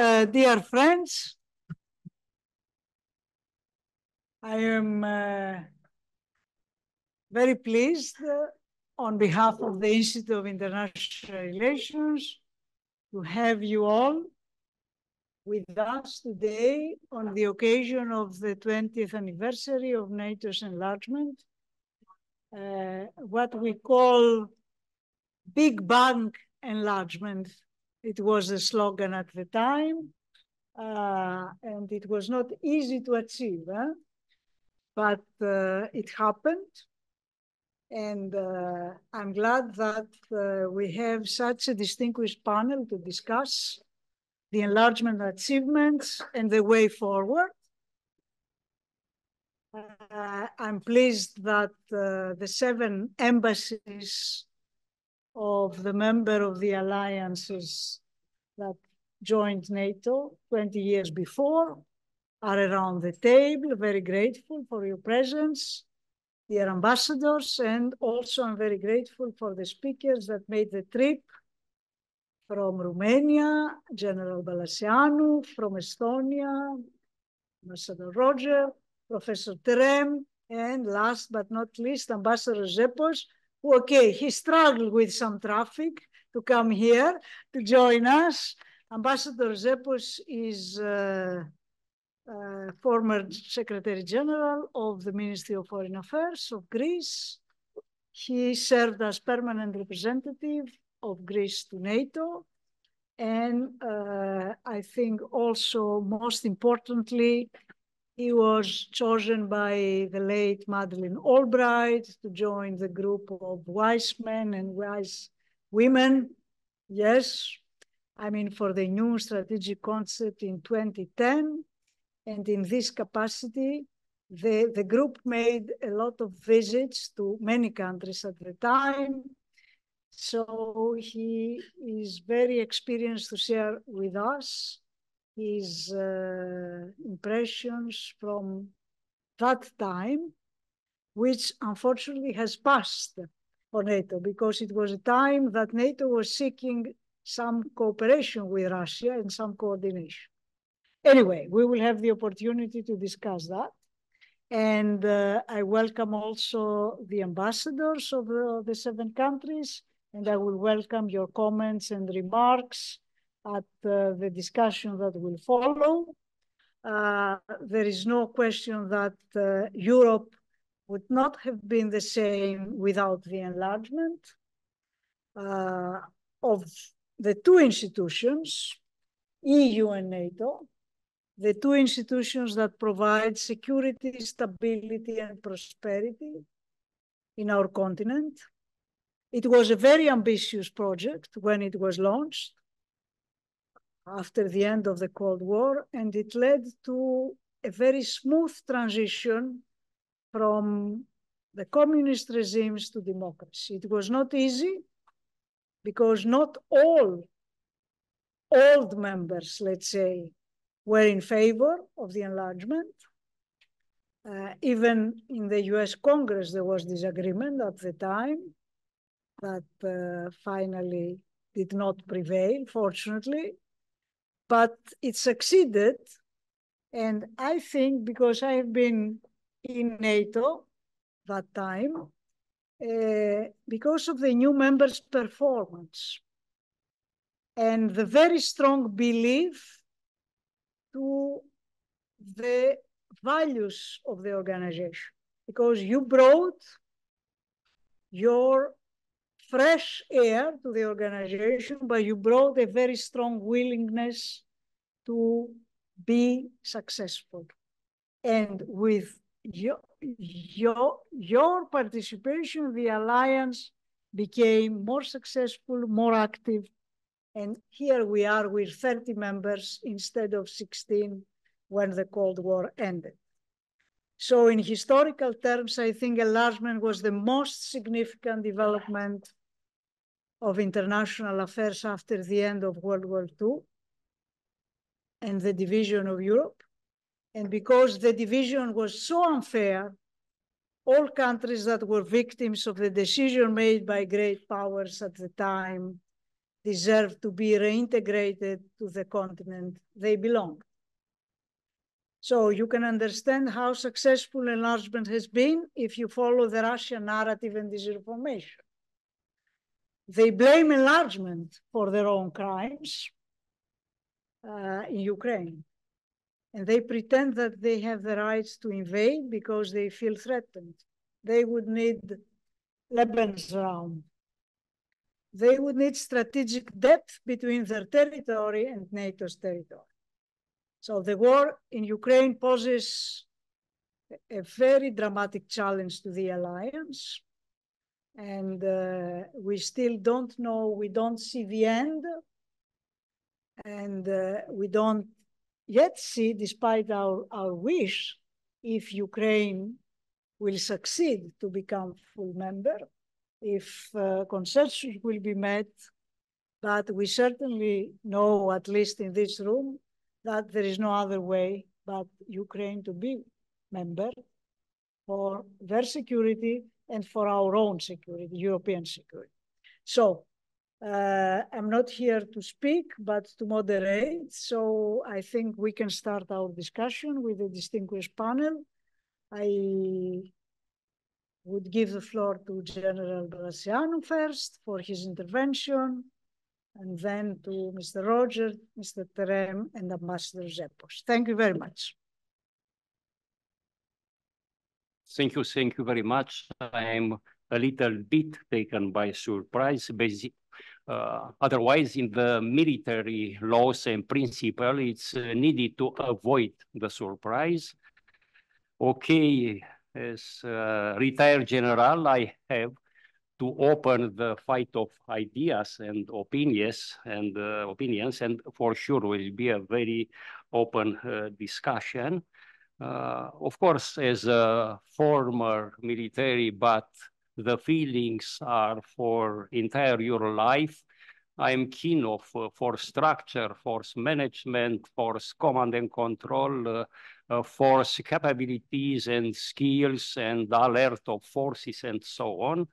dear friends, I am very pleased on behalf of the Institute of International Relations to have you all with us today on the occasion of the 20th anniversary of NATO's enlargement, what we call Big Bang enlargement. It was a slogan at the time, and it was not easy to achieve, but it happened. And I'm glad that we have such a distinguished panel to discuss the enlargement achievements and the way forward. I'm pleased that the 7 embassies of the member of the alliances that joined NATO 20 years before are around the table. Very grateful for your presence, dear ambassadors, and also I'm very grateful for the speakers that made the trip from Romania, General Balaceanu, from Estonia, Ambassador Virgil, Professor Terem, and last but not least, Ambassador Zepos, who, okay, he struggled with some traffic to come here to join us. Ambassador Zepos is former Secretary General of the Ministry of Foreign Affairs of Greece. He served as permanent representative of Greece to NATO. And I think also most importantly, he was chosen by the late Madeleine Albright to join the group of wise men and wise women. Yes, I mean, for the new strategic concept in 2010. And in this capacity, the group made a lot of visits to many countries at the time. So he is very experienced to share with us his impressions from that time, which unfortunately has passed for NATO, because it was a time that NATO was seeking some cooperation with Russia and some coordination. Anyway, we will have the opportunity to discuss that. And I welcome also the ambassadors of the 7 countries, and I will welcome your comments and remarks at the discussion that will follow. There is no question that Europe would not have been the same without the enlargement of the 2 institutions, EU and NATO, the 2 institutions that provide security, stability, and prosperity in our continent. It was a very ambitious project when it was launched after the end of the Cold War, and it led to a very smooth transition from the communist regimes to democracy. It was not easy because not all old members, let's say, were in favor of the enlargement. Even in the US Congress, there was disagreement at the time that finally did not prevail, fortunately. But it succeeded. And I think because I have been in NATO that time, because of the new members' performance and the very strong belief to the values of the organization, because you brought your fresh air to the organization, but you brought a very strong willingness to be successful. And with your participation, the alliance became more successful, more active. And here we are with 30 members instead of 16 when the Cold War ended. So in historical terms, I think enlargement was the most significant development of international affairs after the end of World War II and the division of Europe. And because the division was so unfair, all countries that were victims of the decision made by great powers at the time deserve to be reintegrated to the continent they belong. So you can understand how successful enlargement has been if you follow the Russian narrative and disinformation. They blame enlargement for their own crimes in Ukraine. And they pretend that they have the rights to invade because they feel threatened. They would need Lebensraum. They would need strategic depth between their territory and NATO's territory. So the war in Ukraine poses a very dramatic challenge to the alliance. And we still don't know, we don't see the end. And we don't yet see, despite our wish, if Ukraine will succeed to become full member, if consensus will be met. But we certainly know, at least in this room, that there is no other way but Ukraine to be member for their security and for our own security, European security. So I'm not here to speak, but to moderate. So I think we can start our discussion with a distinguished panel. I would give the floor to General Balaceanu first for his intervention, and then to Mr. Roger, Mr. Terem, and Ambassador Zepos. Thank you very much. Thank you very much. I'm a little bit taken by surprise. Otherwise, in the military laws and principle, it's needed to avoid the surprise. Okay, as retired general, I have to open the fight of ideas and opinions, and for sure will be a very open discussion. Of course, as a former military, but the feelings are for entire your life. I'm keen of force structure, force management, force command and control, force capabilities and skills and alert of forces and so on.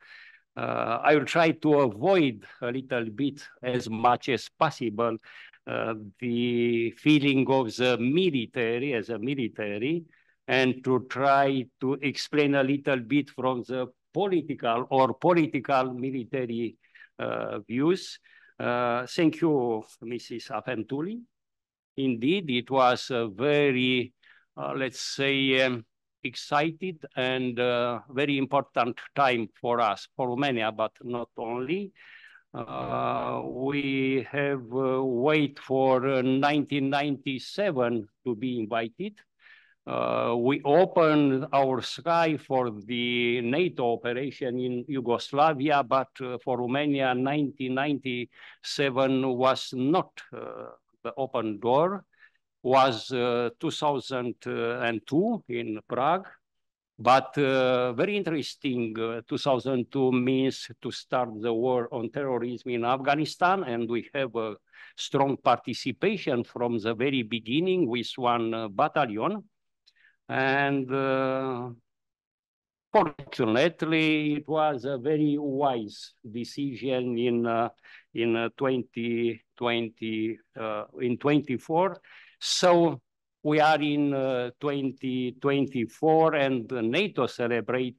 I will try to avoid a little bit as much as possible the feeling of the military as a military, and to try to explain a little bit from the political or political military views. Thank you, Mrs. Afentouli. Indeed, it was a very, let's say, excited and very important time for us, for Romania, but not only. We have wait for 1997 to be invited. We opened our sky for the NATO operation in Yugoslavia, but for Romania, 1997 was not the open door. Was 2002 in Prague. But very interesting, 2002 means to start the war on terrorism in Afghanistan, and we have a strong participation from the very beginning with one battalion. And fortunately, it was a very wise decision in 2024. So we are in 2024, and NATO celebrate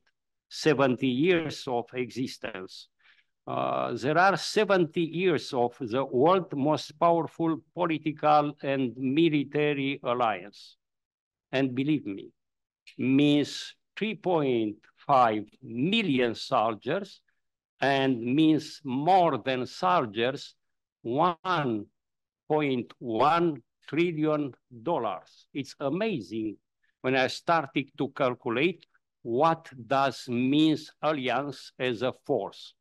70 years of existence. There are 70 years of the world's most powerful political and military alliance. And believe me, means 3.5 million soldiers, and means more than soldiers, $1.1 trillion. It's amazing when I started to calculate what does means alliance as a force.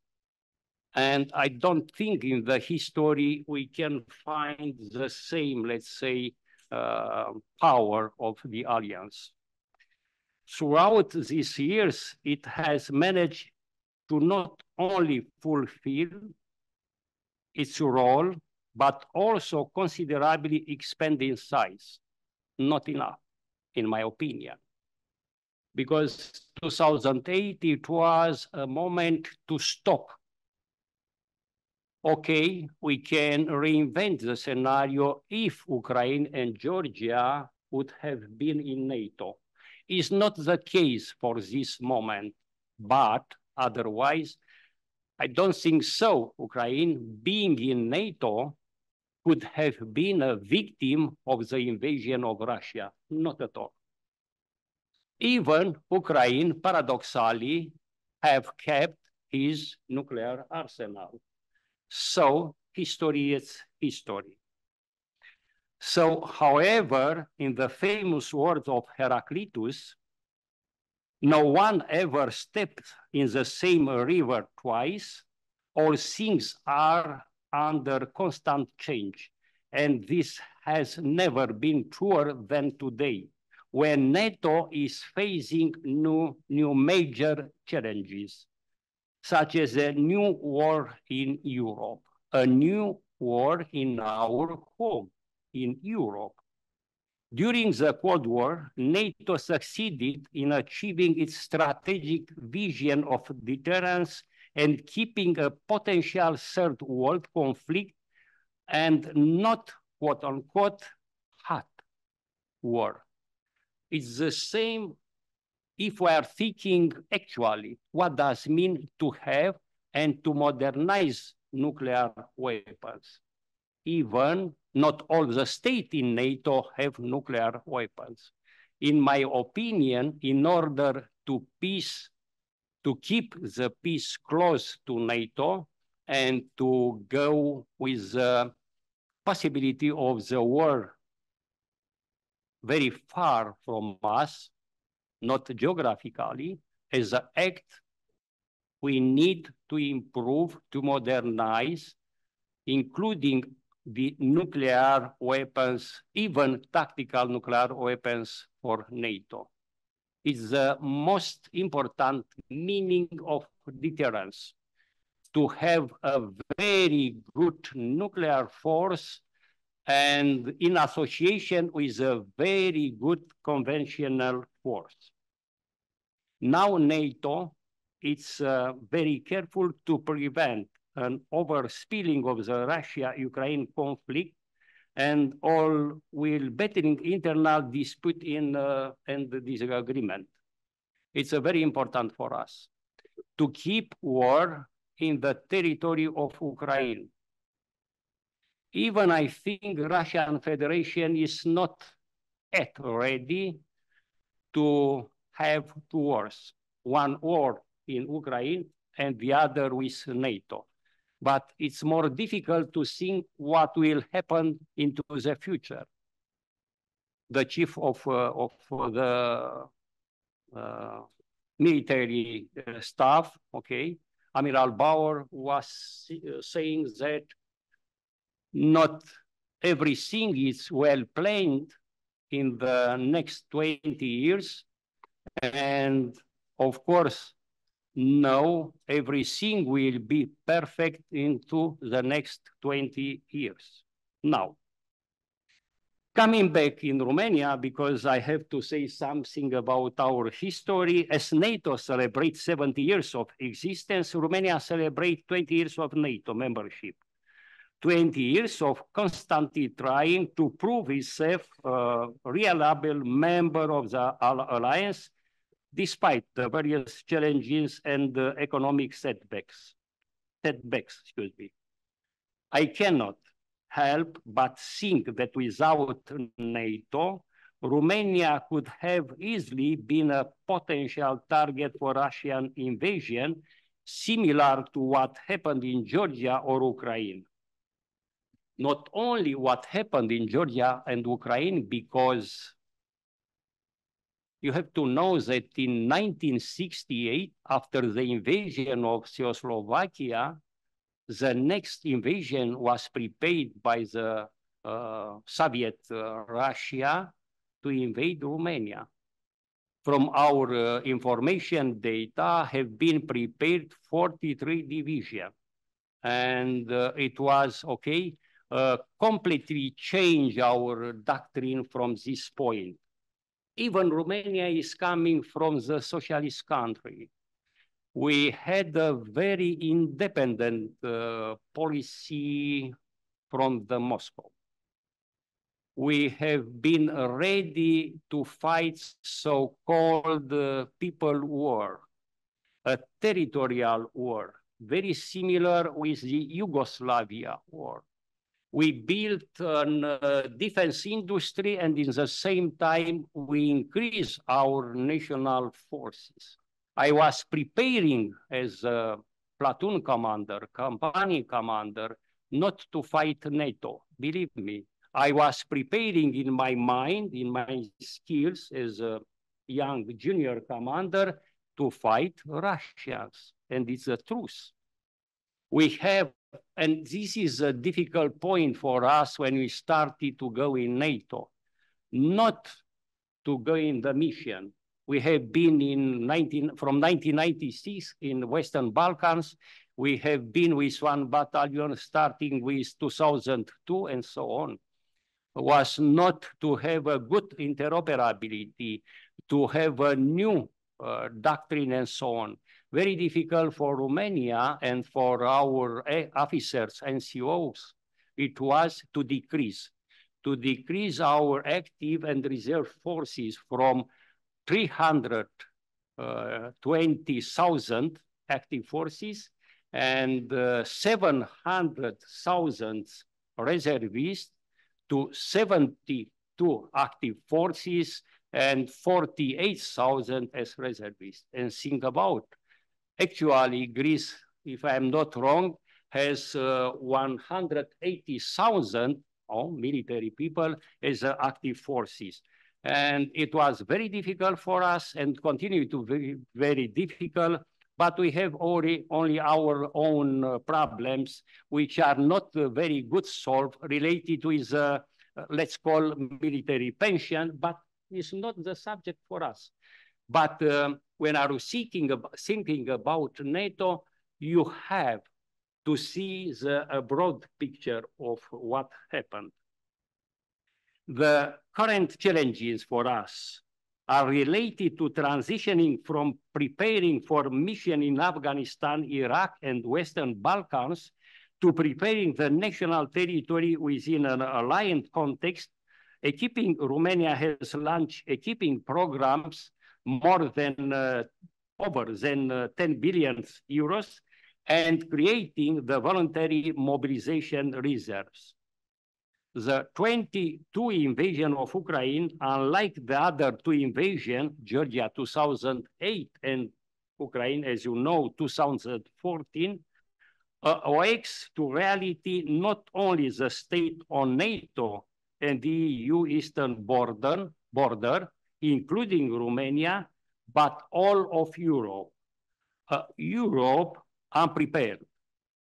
And I don't think in the history we can find the same, let's say, power of the alliance. Throughout these years, it has managed to not only fulfill its role, but also considerably expand in size. Not enough, in my opinion. Because 2008, it was a moment to stop okay, we can reinvent the scenario if Ukraine and Georgia would have been in NATO. It's not the case for this moment, but otherwise, I don't think so. Ukraine being in NATO could have been a victim of the invasion of Russia, not at all. Even Ukraine, paradoxally, have kept his nuclear arsenal. So history is history. So, however, in the famous words of Heraclitus, no one ever stepped in the same river twice. All things are under constant change. And this has never been truer than today, when NATO is facing new major challenges, such as a new war in Europe, a new war in our home, in Europe. During the Cold War, NATO succeeded in achieving its strategic vision of deterrence and keeping a potential third world conflict and not, quote unquote, hot war. It's the same if we are thinking actually what does it mean to have and to modernize nuclear weapons. Even not all the states in NATO have nuclear weapons. In my opinion, in order to keep the peace close to NATO and to go with the possibility of the war very far from us, not geographically, as an act, we need to improve, to modernize, including the nuclear weapons, even tactical nuclear weapons for NATO. It's the most important meaning of deterrence, to have a very good nuclear force and in association with a very good conventional force. Now NATO is very careful to prevent an overspilling of the Russia-Ukraine conflict and all will bettering internal dispute and disagreement. It's very important for us to keep war in the territory of Ukraine. Even I think Russian Federation is not yet ready to have two wars, one war in Ukraine and the other with NATO. But it's more difficult to think what will happen into the future. The chief of the military staff, okay, Amiral Bauer was saying that not everything is well planned in the next 20 years. And of course, no, everything will be perfect into the next 20 years. Now, coming back in Romania, because I have to say something about our history, as NATO celebrates 70 years of existence, Romania celebrates 20 years of NATO membership. 20 years of constantly trying to prove itself a reliable member of the alliance, despite the various challenges and economic setbacks, excuse me. I cannot help but think that without NATO, Romania could have easily been a potential target for Russian invasion, similar to what happened in Georgia or Ukraine. Not only what happened in Georgia and Ukraine, because you have to know that in 1968, after the invasion of Czechoslovakia, the next invasion was prepared by the Soviet Russia to invade Romania. From our information data have been prepared 43 divisions. And it was, okay, completely change our doctrine from this point. Even Romania is coming from the socialist country. We had a very independent policy from the Moscow. We have been ready to fight so-called people war, a territorial war, very similar with the Yugoslavia war. We built a defense industry, and in the same time, we increased our national forces. I was preparing as a platoon commander, company commander, not to fight NATO, believe me. I was preparing in my mind, in my skills as a young junior commander to fight Russians, and it's the truth. We have, and this is a difficult point for us when we started to go in NATO, not to go in the mission. We have been from 1996 in Western Balkans. We have been with one battalion starting with 2002 and so on. Was not to have a good interoperability, to have a new doctrine and so on. Very difficult for Romania and for our officers and COs. It was to decrease our active and reserve forces from 320,000 active forces and 700,000 reservists to 72 active forces and 48,000 as reservists. And think about, actually, Greece, if I'm not wrong, has 180,000 military people as active forces. And it was very difficult for us and continue to be very difficult, but we have only our own problems, which are not very good solved, related with, let's call military pension, but it's not the subject for us. But when I was thinking about NATO, you have to see a broad picture of what happened. The current challenges for us are related to transitioning from preparing for mission in Afghanistan, Iraq, and Western Balkans to preparing the national territory within an alliance context. Equipping Romania has launched equipping programs more than over 10 billion euros and creating the voluntary mobilization reserves. The 22 invasion of Ukraine, unlike the other two invasions, Georgia 2008 and Ukraine, as you know, 2014, awakes to reality not only the state on NATO and the EU eastern border, including Romania, but all of Europe. Europe unprepared,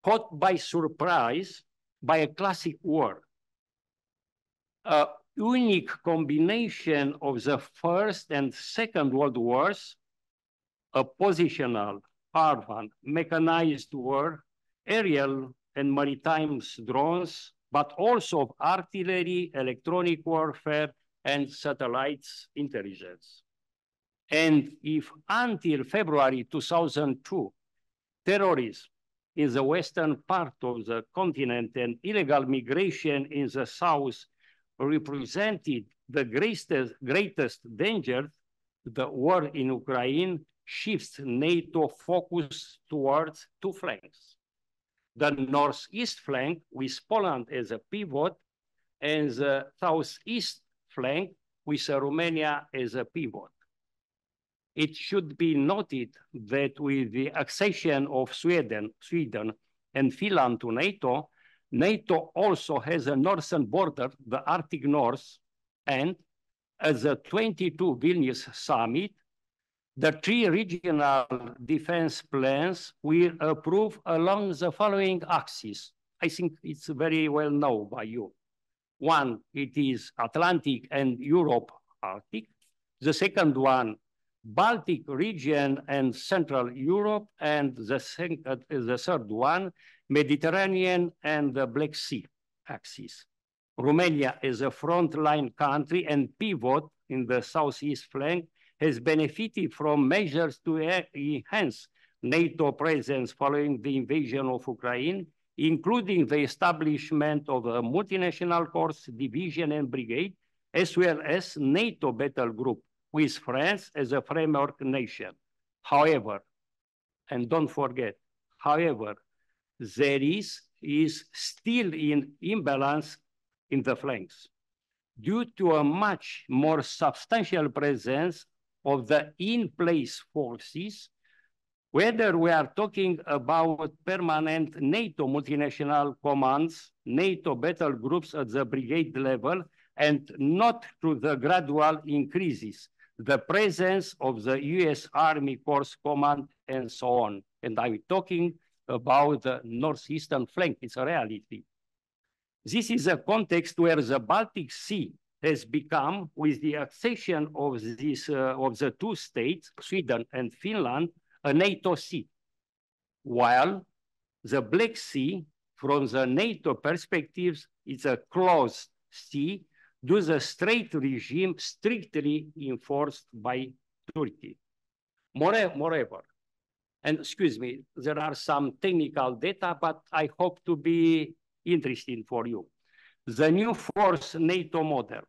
caught by surprise by a classic war. A unique combination of the First and Second World Wars, a positional, urban, mechanized war, aerial and maritime drones, but also of artillery, electronic warfare, and satellites intelligence. And if until February 2002, terrorism in the western part of the continent and illegal migration in the south represented the greatest danger, the war in Ukraine shifts NATO focus towards two flanks. The northeast flank with Poland as a pivot and the southeast flank with Romania as a pivot. It should be noted that with the accession of Sweden and Finland to NATO, NATO also has a northern border, the Arctic North, and at the 22 Vilnius summit, the three regional defense plans will approve along the following axes. I think it's very well known by you. One, it is Atlantic and Europe Arctic. The second one, Baltic region and Central Europe. And the third one, Mediterranean and the Black Sea axis. Romania is a frontline country and pivot in the southeast flank has benefited from measures to enhance NATO presence following the invasion of Ukraine, including the establishment of a multinational corps, division, and brigade, as well as NATO battle group with France as a framework nation. However, and don't forget, however, there is still an imbalance in the flanks due to a much more substantial presence of the in-place forces, whether we are talking about permanent NATO multinational commands, NATO battle groups at the brigade level, and not through the gradual increases, the presence of the US Army Corps Command, and so on. And I'm talking about the northeastern flank. It's a reality. This is a context where the Baltic Sea has become, with the accession of the two states, Sweden and Finland, a NATO sea, while the Black Sea, from the NATO perspective, is a closed sea due to the strait regime strictly enforced by Turkey. Moreover, and excuse me, there are some technical data, but I hope to be interesting for you. The new force NATO model.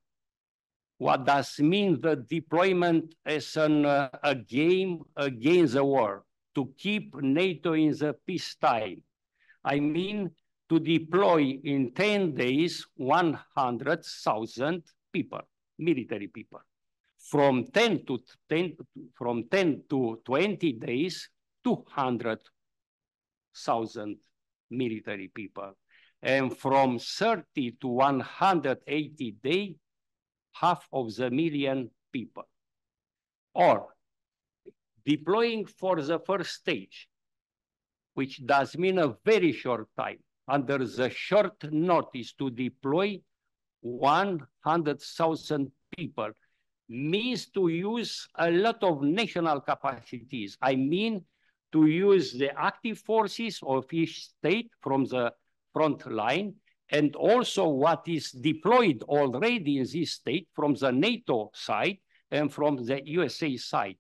What does mean the deployment as a game against the war to keep NATO in the peacetime? I mean to deploy in 10 days 100,000 people, military people. From 10 to 20 days, 200,000 military people. And from 30 to 180 days, 500,000 people. Or deploying for the first stage, which does mean a very short time, under the short notice to deploy 100,000 people, means to use a lot of national capacities. I mean to use the active forces of each state from the front line, and also what is deployed already in this state from the NATO side and from the USA side.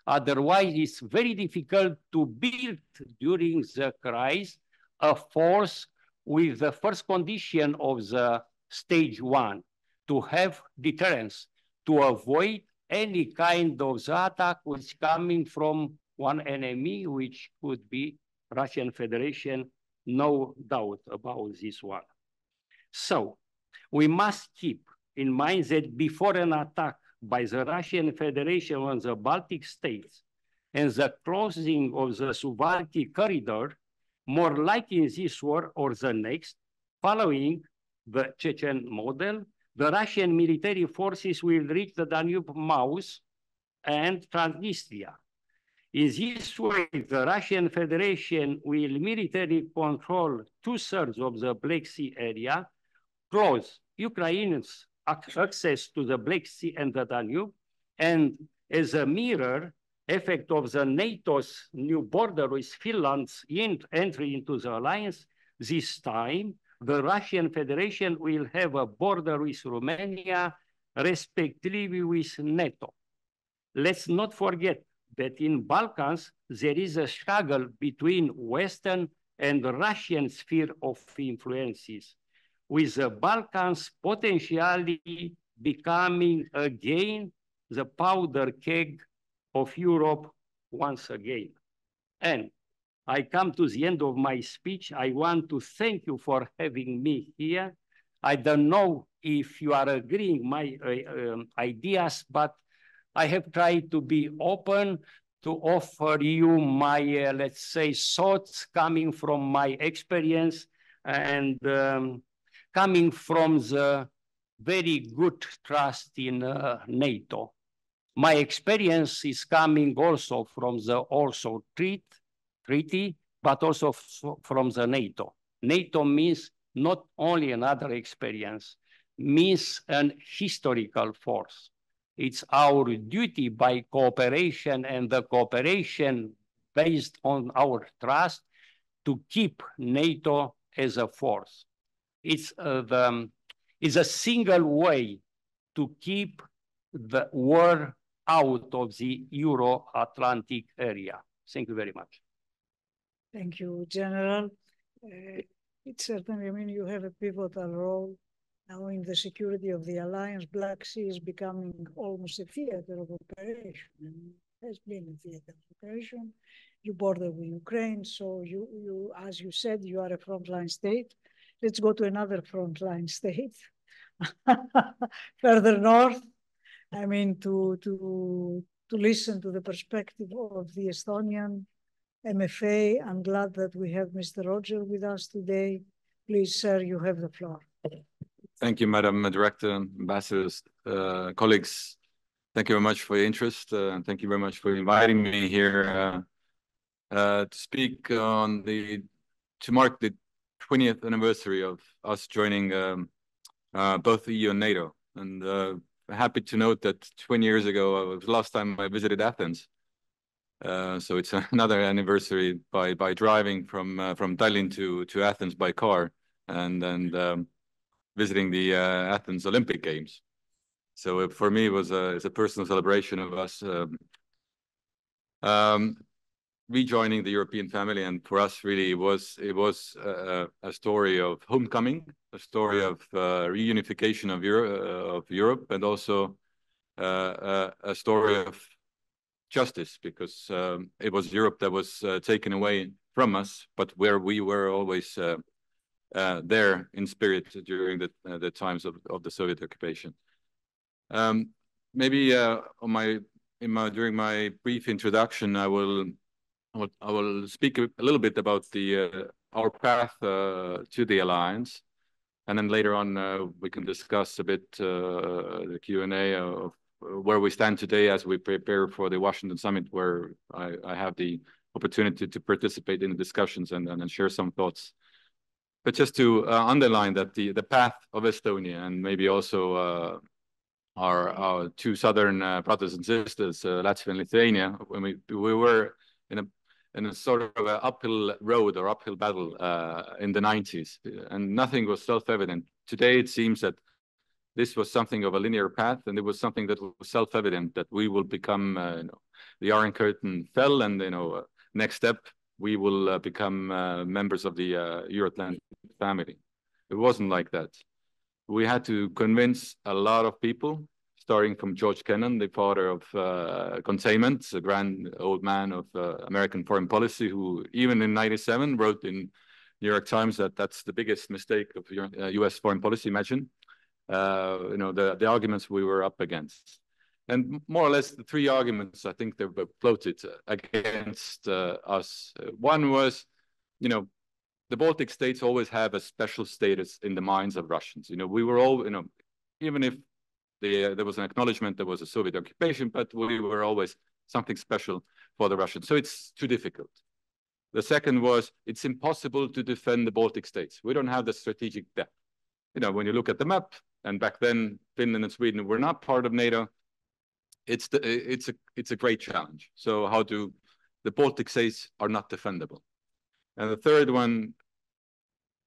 Otherwise, it's very difficult to build during the crisis a force with the first condition of the stage one, to have deterrence, to avoid any kind of attack which is coming from one enemy, which could be Russian Federation, no doubt about this one. So we must keep in mind that before an attack by the Russian Federation on the Baltic states and the closing of the Suwalki corridor, more like in this war or the next, following the Chechen model, the Russian military forces will reach the Danube mouth and Transnistria. In this way, the Russian Federation will militarily control 2/3 of the Black Sea area, close Ukraine's access to the Black Sea and the Danube, and as a mirror effect of the NATO's new border with Finland's entry into the alliance, this time the Russian Federation will have a border with Romania, respectively with NATO. Let's not forget that in Balkans, there is a struggle between Western and Russian sphere of influences, with the Balkans potentially becoming again the powder keg of Europe once again. And I come to the end of my speech. I want to thank you for having me here. I don't know if you are agreeing my ideas, but I have tried to be open to offer you my, let's say, thoughts coming from my experience and coming from the very good trust in NATO. My experience is coming also from the treaty, but also from the NATO. NATO means not only another experience, means an historical force. It's our duty by cooperation and the cooperation based on our trust to keep NATO as a force. It's a single way to keep the war out of the Euro-Atlantic area. Thank you very much. Thank you, General. It's certainly, I mean, you have a pivotal role now in the security of the alliance. Black Sea is becoming almost a theater of operation, and it has been a theater of operation. You border with Ukraine, so you, as you said, you are a frontline state. Let's go to another frontline state, further north. I mean, to listen to the perspective of the Estonian MFA. I'm glad that we have Mr. Roger with us today. Please, sir, you have the floor. Thank you, Madam Director, ambassadors, colleagues. Thank you very much for your interest. And thank you very much for inviting me here to speak to mark the 20th anniversary of us joining both the EU and NATO. And happy to note that 20 years ago was the last time I visited Athens. So it's another anniversary by driving from Tallinn to Athens by car and visiting the Athens Olympic Games. So for me, it's a personal celebration of us rejoining the European family, and for us, really, it was a story of homecoming, a story of reunification of Europe, and also a story of justice, because it was Europe that was taken away from us, but where we were always there in spirit during the times of the Soviet occupation. Maybe during my brief introduction, I will speak a little bit about our path to the alliance, and then later on we can discuss a bit the Q&A of where we stand today as we prepare for the Washington summit, where I have the opportunity to participate in the discussions and share some thoughts. But just to underline that the path of Estonia, and maybe also our two southern brothers and sisters, Latvia and Lithuania, when we were in a sort of an uphill road or uphill battle in the 90s, and nothing was self-evident. Today it seems that this was something of a linear path, and it was something that was self-evident, that we will become, the Iron Curtain fell, and next step, we will become members of the Euro-Atlantic family. It wasn't like that. We had to convince a lot of people, starting from George Kennan, the father of containment, a grand old man of American foreign policy, who even in '97 wrote in New York Times that that's the biggest mistake of US foreign policy, imagine. The arguments we were up against. And more or less the three arguments, I think, they were floated against us. One was, the Baltic states always have a special status in the minds of Russians. We were all, even if there was an acknowledgement there was a Soviet occupation, but we were always something special for the Russians. So it's too difficult. The second was, it's impossible to defend the Baltic states. We don't have the strategic depth. When you look at the map, and back then Finland and Sweden were not part of NATO, it's a great challenge. So how do the Baltic states are not defendable? And the third one,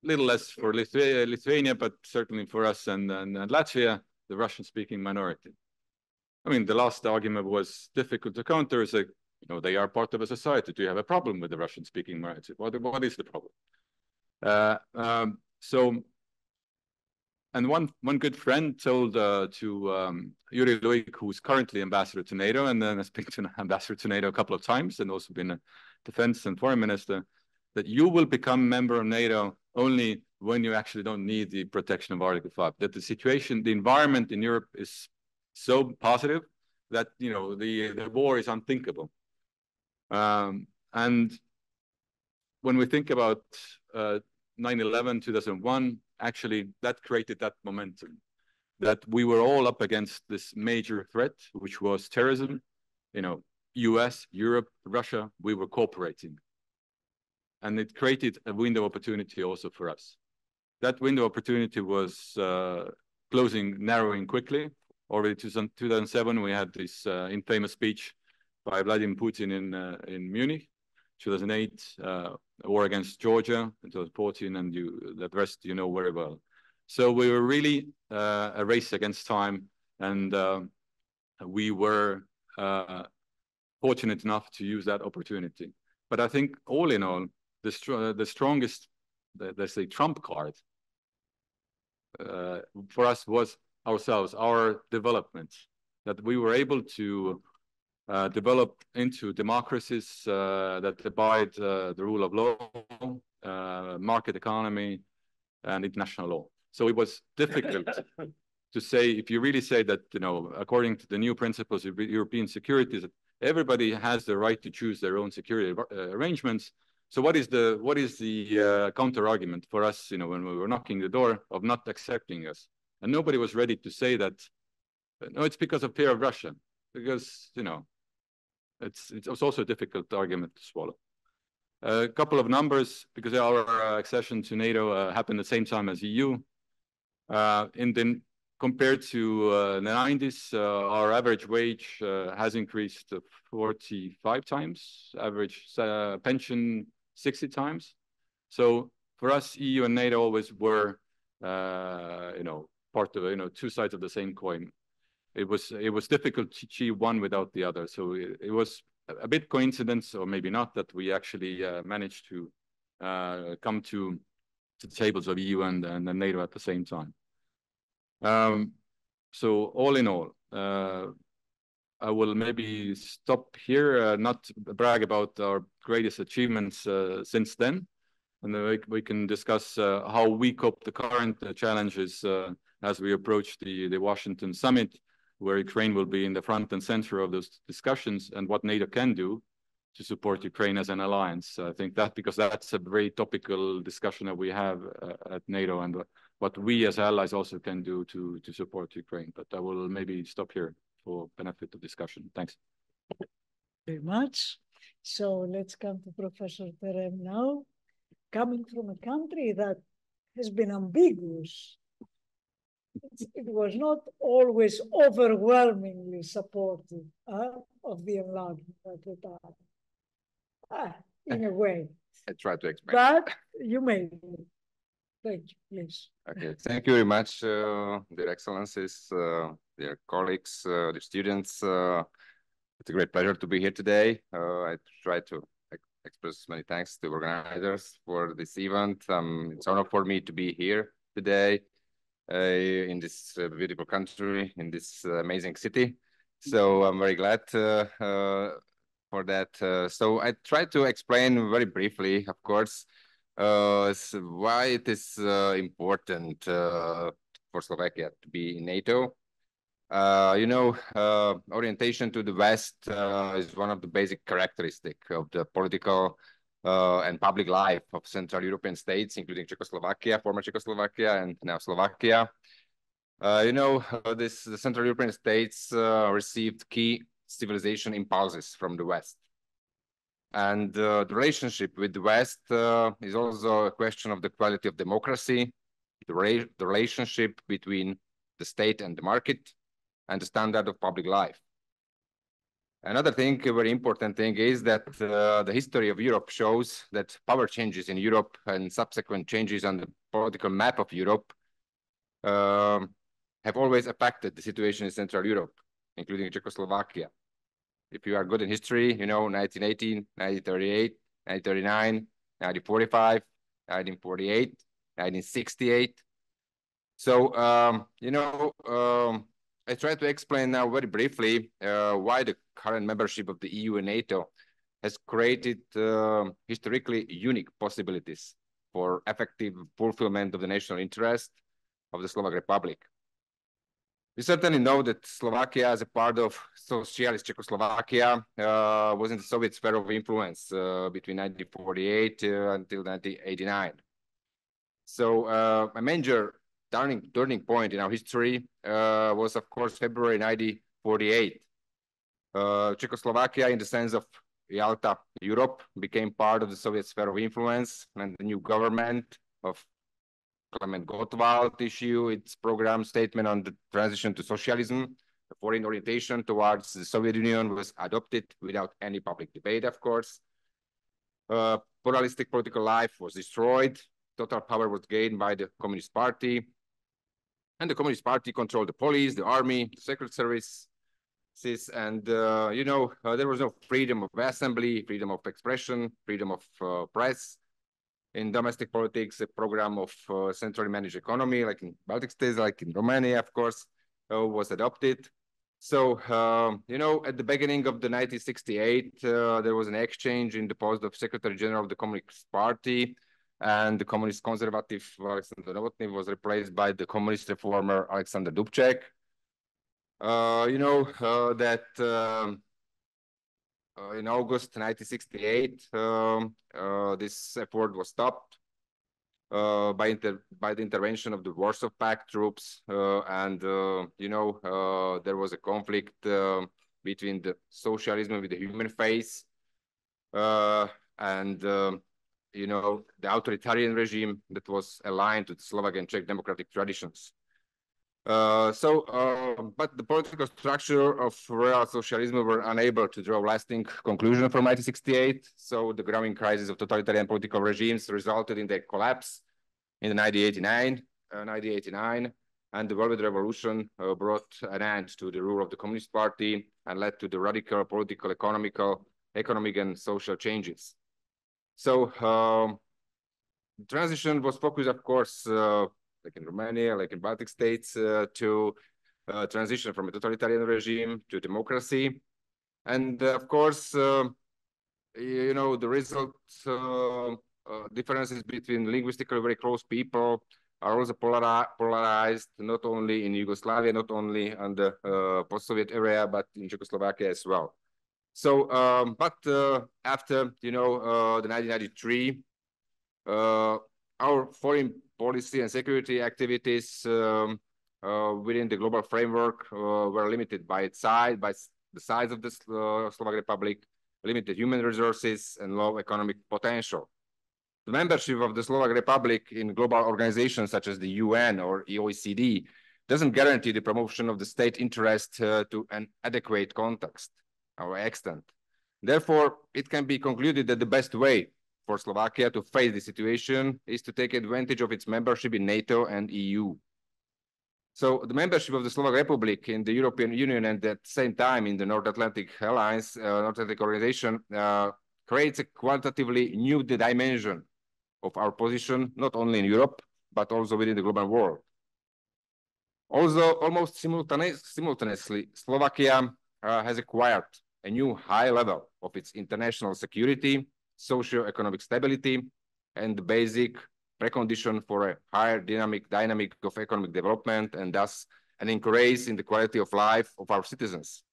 little less for Lithuania, but certainly for us and Latvia, the Russian-speaking minority. I mean, the last argument was difficult to counter. Is they are part of a society. Do you have a problem with the Russian-speaking minority? What is the problem? And one good friend told to Yuri Luik, who's currently ambassador to NATO, and then has been to ambassador to NATO a couple of times, and also been a defense and foreign minister, that you will become member of NATO only when you actually don't need the protection of Article 5. That the situation, the environment in Europe is so positive that the war is unthinkable. And when we think about 9/11, 2001. Actually, that created that momentum, that we were all up against this major threat, which was terrorism. US, Europe, Russia, we were cooperating. And it created a window of opportunity also for us. That window of opportunity was narrowing quickly. Already in 2007, we had this infamous speech by Vladimir Putin in Munich. 2008, war against Georgia, 2014, and the rest you know very well. So we were really a race against time, and we were fortunate enough to use that opportunity. But I think all in all, the strongest, let's say, trump card for us was ourselves, our developments, that we were able to develop into democracies that abide the rule of law, market economy, and international law. So it was difficult to say, if you really say that, you know, according to the new principles of European security, that everybody has the right to choose their own security arrangements. So what is the counter argument for us, you know, when we were knocking the door of not accepting us? And nobody was ready to say that, no, it's because of fear of Russia, because, you know, it was also a difficult argument to swallow. A couple of numbers, because our accession to NATO happened at the same time as EU. Compared to the 90s, our average wage has increased 45 times, average pension 60 times. So for us, EU and NATO always were, you know, part of, you know, two sides of the same coin. It was difficult to achieve one without the other. So it was a bit coincidence, or maybe not, that we actually managed to come to the tables of EU and NATO at the same time. So all in all, I will maybe stop here, not brag about our greatest achievements since then, and then we can discuss how we cope the current challenges as we approach the Washington summit, where Ukraine will be in the front and center of those discussions, and what NATO can do to support Ukraine as an alliance. I think that, because that's a very topical discussion that we have at NATO, and what we as allies also can do to support Ukraine. But I will maybe stop here for benefit of discussion. Thanks. Very much. So let's come to Professor Terem now. Coming from a country that has been ambiguous, it was not always overwhelmingly supportive of the enlargement at the time. In a way. I try to explain. But you may. Thank you, please. Okay, thank you very much, dear excellencies, dear colleagues, dear students. It's a great pleasure to be here today. I try to express many thanks to organizers for this event. It's an honor for me to be here today in this beautiful country, in this amazing city. So I'm very glad for that. So I try to explain very briefly, of course, why it is important for Slovakia to be in NATO. You know, orientation to the West is one of the basic characteristics of the political and public life of Central European states, including Czechoslovakia, former Czechoslovakia, and now Slovakia. You know, the Central European states received key civilization impulses from the West. And the relationship with the West is also a question of the quality of democracy, the relationship between the state and the market, and the standard of public life. Another thing, a very important thing, is that the history of Europe shows that power changes in Europe and subsequent changes on the political map of Europe have always affected the situation in Central Europe, including Czechoslovakia. If you are good in history, you know, 1918, 1938, 1939, 1945, 1948, 1968. So, you know, I try to explain now very briefly why the current membership of the EU and NATO has created historically unique possibilities for effective fulfillment of the national interest of the Slovak Republic. We certainly know that Slovakia, as a part of socialist Czechoslovakia, was in the Soviet sphere of influence between 1948 until 1989. So a major turning point in our history was, of course, February 1948. Czechoslovakia, in the sense of Yalta, Europe, became part of the Soviet sphere of influence, and the new government of Klement Gottwald issued its program statement on the transition to socialism. The foreign orientation towards the Soviet Union was adopted without any public debate, of course. Pluralistic political life was destroyed. Total power was gained by the Communist Party. And the Communist Party controlled the police, the army, the secret services, and, you know, there was no freedom of assembly, freedom of expression, freedom of press, In domestic politics, a program of centrally managed economy, like in Baltic states, like in Romania, of course, was adopted. So, you know, at the beginning of the 1968, there was an exchange in the post of Secretary General of the Communist Party, and the Communist Conservative Alexander Novotny was replaced by the Communist reformer Alexander Dubček. You know that in August 1968, this effort was stopped by the intervention of the Warsaw Pact troops, and you know there was a conflict between the socialism with the human face and you know the authoritarian regime that was aligned to the Slovak and Czech democratic traditions. But the political structure of real socialism were unable to draw lasting conclusion from 1968. So the growing crisis of totalitarian political regimes resulted in their collapse in 1989, and the Velvet Revolution brought an end to the rule of the Communist Party and led to the radical political, economic and social changes. So the transition was focused, of course, like in Romania, like in Baltic states, to transition from a totalitarian regime to democracy. And of course, you know, the result differences between linguistically very close people are also polarized, not only in Yugoslavia, not only on the post-Soviet area, but in Czechoslovakia as well. So, after, you know, the 1993, our foreign policy and security activities within the global framework were limited by its size, by the size of the Slovak Republic, limited human resources, and low economic potential. The membership of the Slovak Republic in global organizations such as the UN or OECD doesn't guarantee the promotion of the state interest to an adequate context or extent. Therefore, it can be concluded that the best way for Slovakia to face the situation is to take advantage of its membership in NATO and EU. So the membership of the Slovak Republic in the European Union and at the same time in the North Atlantic Alliance, North Atlantic Organization, creates a qualitatively new dimension of our position, not only in Europe, but also within the global world. Also, almost simultaneously, Slovakia has acquired a new high level of its international security, socio-economic stability, and the basic precondition for a higher dynamic of economic development, and thus an increase in the quality of life of our citizens.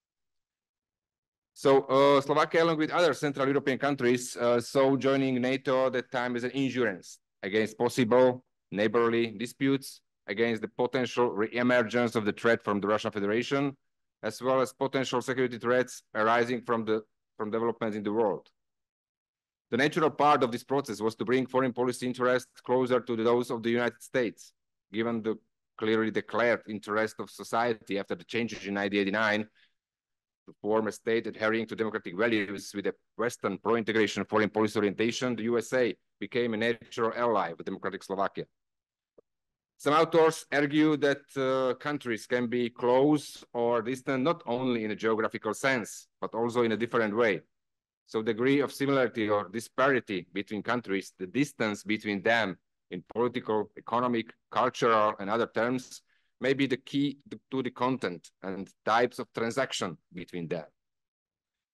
So Slovakia, along with other Central European countries, saw joining NATO at that time as an insurance against possible neighborly disputes, against the potential re-emergence of the threat from the Russian Federation, as well as potential security threats arising from developments in the world. The natural part of this process was to bring foreign policy interests closer to those of the United States, given the clearly declared interest of society after the changes in 1989 to form a state adhering to democratic values with a Western pro-integration foreign policy orientation. The USA became a natural ally of democratic Slovakia. Some authors argue that countries can be close or distant not only in a geographical sense, but also in a different way. So degree of similarity or disparity between countries, the distance between them in political, economic, cultural, and other terms may be the key to the content and types of transaction between them.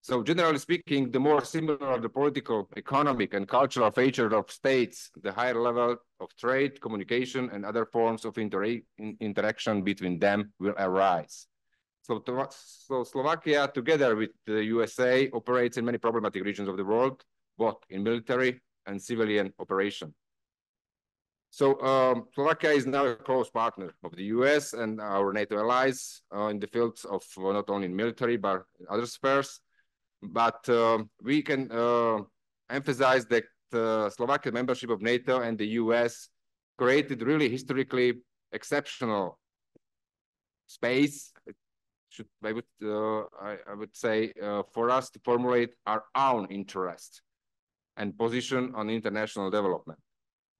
So generally speaking, the more similar the political, economic, and cultural feature of states, the higher level of trade, communication, and other forms of interaction between them will arise. So Slovakia, together with the USA, operates in many problematic regions of the world, both in military and civilian operation. So Slovakia is now a close partner of the US and our NATO allies in the fields of not only in military, but in other spheres. But we can emphasize that Slovakia membership of NATO and the US created really historically exceptional space. I would say for us to formulate our own interest and position on international development.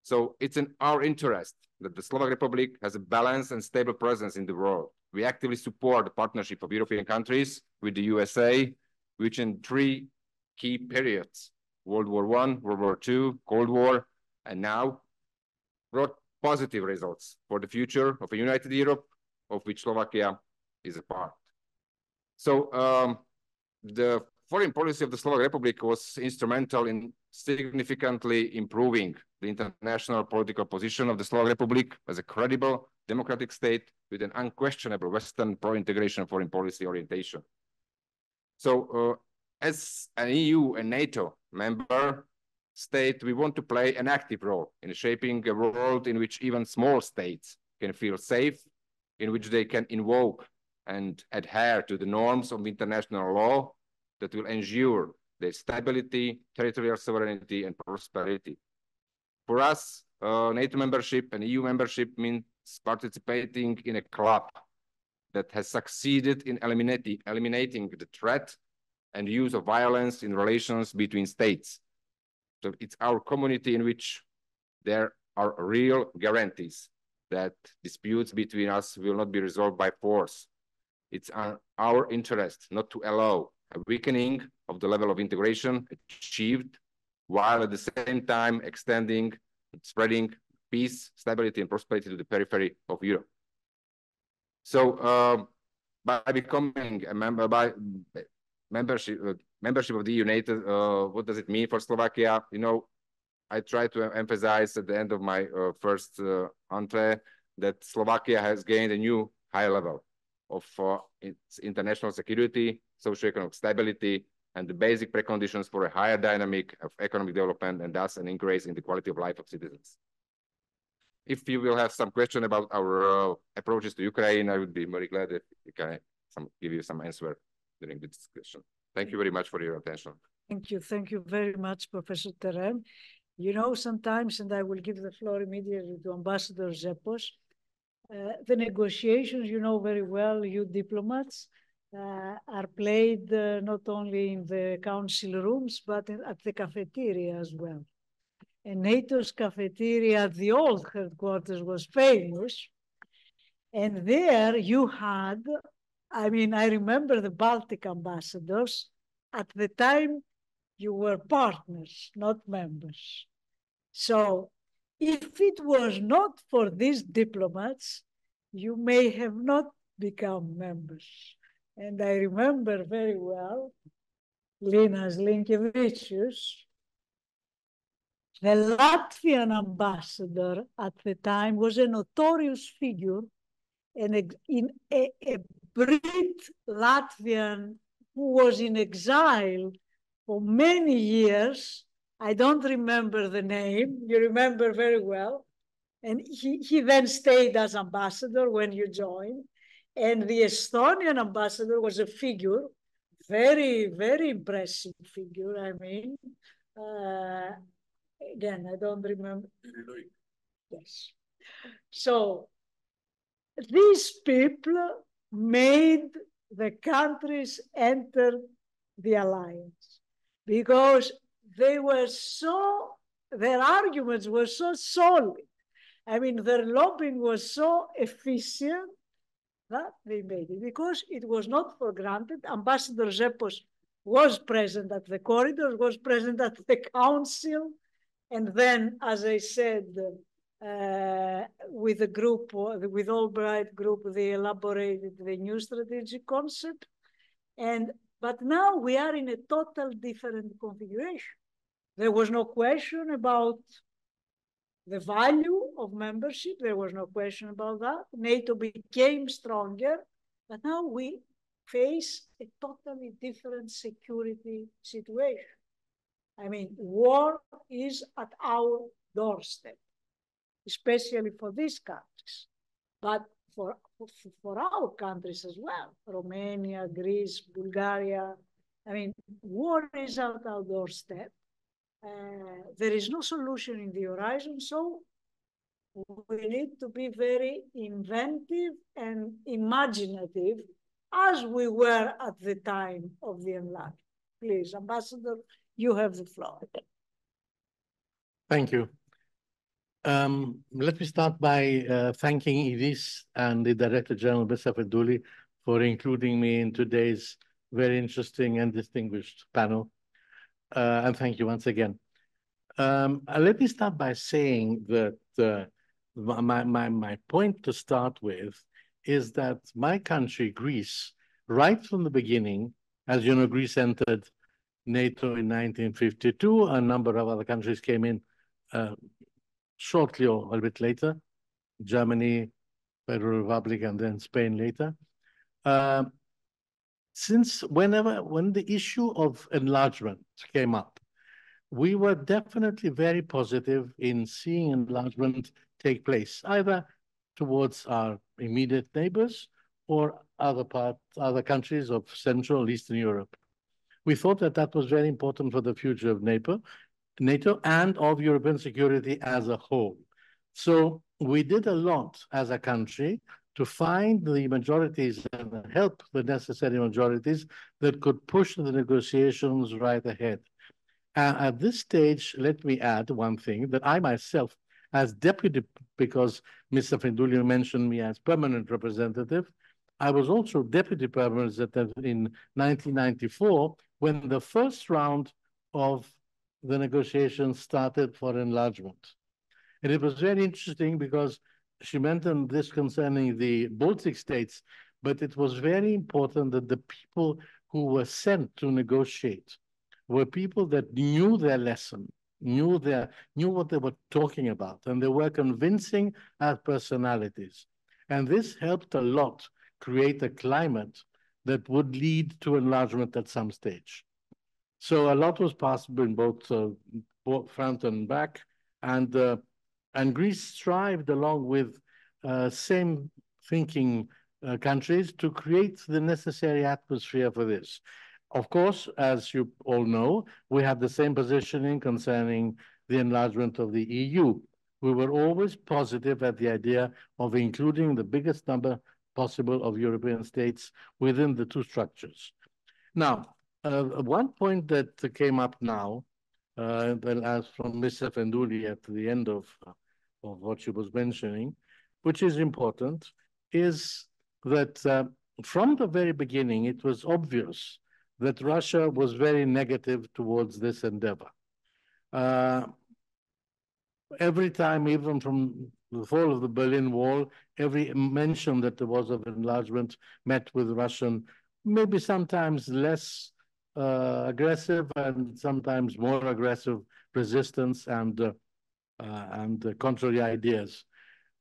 So it's in our interest that the Slovak Republic has a balanced and stable presence in the world. We actively support the partnership of European countries with the USA, which in three key periods, World War I, World War II, Cold War, and now brought positive results for the future of a united Europe, of which Slovakia is a part. So the foreign policy of the Slovak Republic was instrumental in significantly improving the international political position of the Slovak Republic as a credible democratic state with an unquestionable Western pro-integration foreign policy orientation. So as an EU and NATO member state, we want to play an active role in shaping a world in which even small states can feel safe, in which they can invoke and adhere to the norms of international law that will ensure their stability, territorial sovereignty, and prosperity. For us, NATO membership and EU membership means participating in a club that has succeeded in eliminating the threat and use of violence in relations between states. So it's our community in which there are real guarantees that disputes between us will not be resolved by force. It's our interest not to allow a weakening of the level of integration achieved, while at the same time extending and spreading peace, stability, and prosperity to the periphery of Europe. So by becoming a member, by membership of the EU NATO, what does it mean for Slovakia? You know, I try to emphasize at the end of my first entree that Slovakia has gained a new high level of its international security, socioeconomic stability, and the basic preconditions for a higher dynamic of economic development, and thus an increase in the quality of life of citizens. If you will have some question about our approaches to Ukraine, I would be very glad if we can give you some answer during the discussion. Thank you very much for your attention. Thank you very much, Professor Terem. You know, sometimes, and I will give the floor immediately to Ambassador Zepos, the negotiations, you know very well, you diplomats, are played not only in the council rooms, but at the cafeteria as well. And NATO's cafeteria at the old headquarters was famous. And there you had, I mean, I remember the Baltic ambassadors. At the time, you were partners, not members. So if it was not for these diplomats, you may have not become members. And I remember very well, Linas Linkevicius, the Latvian ambassador at the time, was a notorious figure, and a Brit Latvian who was in exile for many years. I don't remember the name, you remember very well. And he then stayed as ambassador when you joined. And the Estonian ambassador was a figure, very, very impressive figure. I mean, again, I don't remember. Yes. So these people made the countries enter the alliance because they were so, their arguments were so solid. I mean, their lobbying was so efficient that they made it, because it was not for granted. Ambassador Zepos was present at the corridors, was present at the council, and then, as I said, with the group, with Albright group, they elaborated the new strategic concept. But now we are in a total different configuration. There was no question about the value of membership. There was no question about that. NATO became stronger, but now we face a totally different security situation. I mean, war is at our doorstep, especially for these countries, but for our countries as well, Romania, Greece, Bulgaria. I mean, war is at our doorstep. There is no solution in the horizon, so we need to be very inventive and imaginative, as we were at the time of the Enlargement. Please, Ambassador, you have the floor. Thank you. Let me start by thanking IDIS and the Director General, Mr. Afentouli, for including me in today's very interesting and distinguished panel. And thank you once again. Let me start by saying that my point to start with is that my country, Greece, right from the beginning, as you know, Greece entered NATO in 1952. A number of other countries came in shortly or a bit later, Germany, Federal Republic, and then Spain later. When the issue of enlargement came up, we were definitely very positive in seeing enlargement take place, either towards our immediate neighbors or other countries of Central Eastern Europe. We thought that that was very important for the future of NATO and of European security as a whole. So we did a lot as a country to find the majorities and help the necessary majorities that could push the negotiations right ahead. At this stage, let me add one thing, that I myself, as deputy, because Mr. Afentouli mentioned me as permanent representative, I was also deputy permanent representative in 1994 when the first round of the negotiations started for enlargement. And it was very interesting because she mentioned this concerning the Baltic states, but it was very important that the people who were sent to negotiate were people that knew their lesson, knew what they were talking about, and they were convincing as personalities. And this helped a lot create a climate that would lead to enlargement at some stage. So a lot was possible in both front and back, and Greece strived along with same thinking countries to create the necessary atmosphere for this. Of course, as you all know, we have the same positioning concerning the enlargement of the EU. We were always positive at the idea of including the biggest number possible of European states within the two structures. Now, one point that came up now, as from Mr. Afentouli at the end of what she was mentioning, which is important, is that from the very beginning, it was obvious that Russia was very negative towards this endeavor. Every time, even from the fall of the Berlin Wall, every mention that there was of enlargement met with Russian, maybe sometimes less aggressive and sometimes more aggressive resistance and contrary ideas.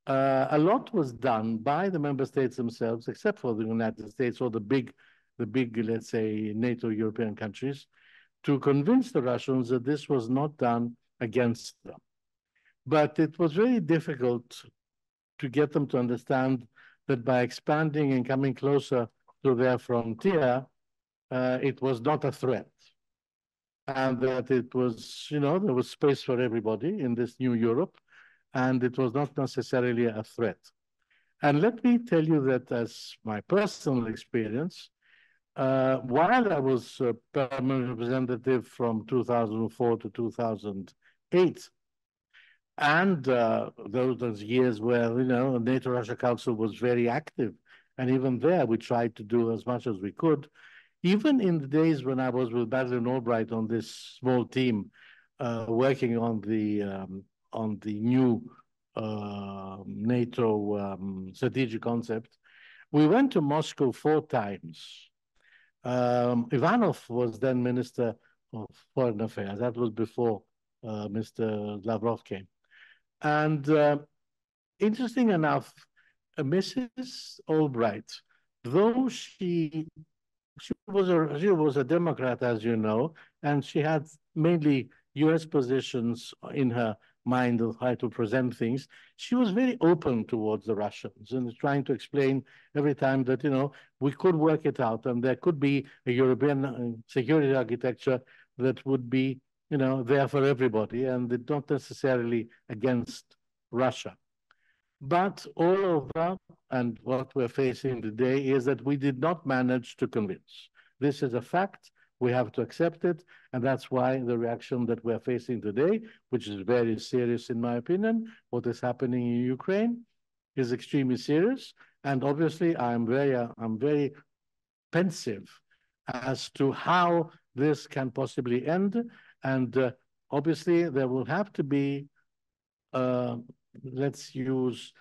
A lot was done by the member states themselves, except for the United States or the big, let's say, NATO European countries, to convince the Russians that this was not done against them. But it was very difficult to get them to understand that by expanding and coming closer to their frontier, it was not a threat. And that it was, there was space for everybody in this new Europe, and it was not necessarily a threat. And let me tell you that as my personal experience, while I was a permanent representative from 2004 to 2008, and those years where, the NATO-Russia Council was very active, and even there we tried to do as much as we could. Even in the days when I was with Basil and Albright on this small team working on the new NATO strategic concept, we went to Moscow 4 times. Ivanov was then Minister of Foreign Affairs. That was before Mr. Lavrov came. And interesting enough, Mrs. Albright, though she was a Democrat, as you know, and she had mainly US positions in her mind of how to present things, she was very open towards the Russians and trying to explain every time that, we could work it out and there could be a European security architecture that would be, there for everybody and not necessarily against Russia. But all over, and what we're facing today is that we did not manage to convince. This is a fact. We have to accept it. And that's why the reaction that we're facing today, which is very serious in my opinion, what is happening in Ukraine is extremely serious. And obviously, I'm very pensive as to how this can possibly end. And Obviously, there will have to be, let's use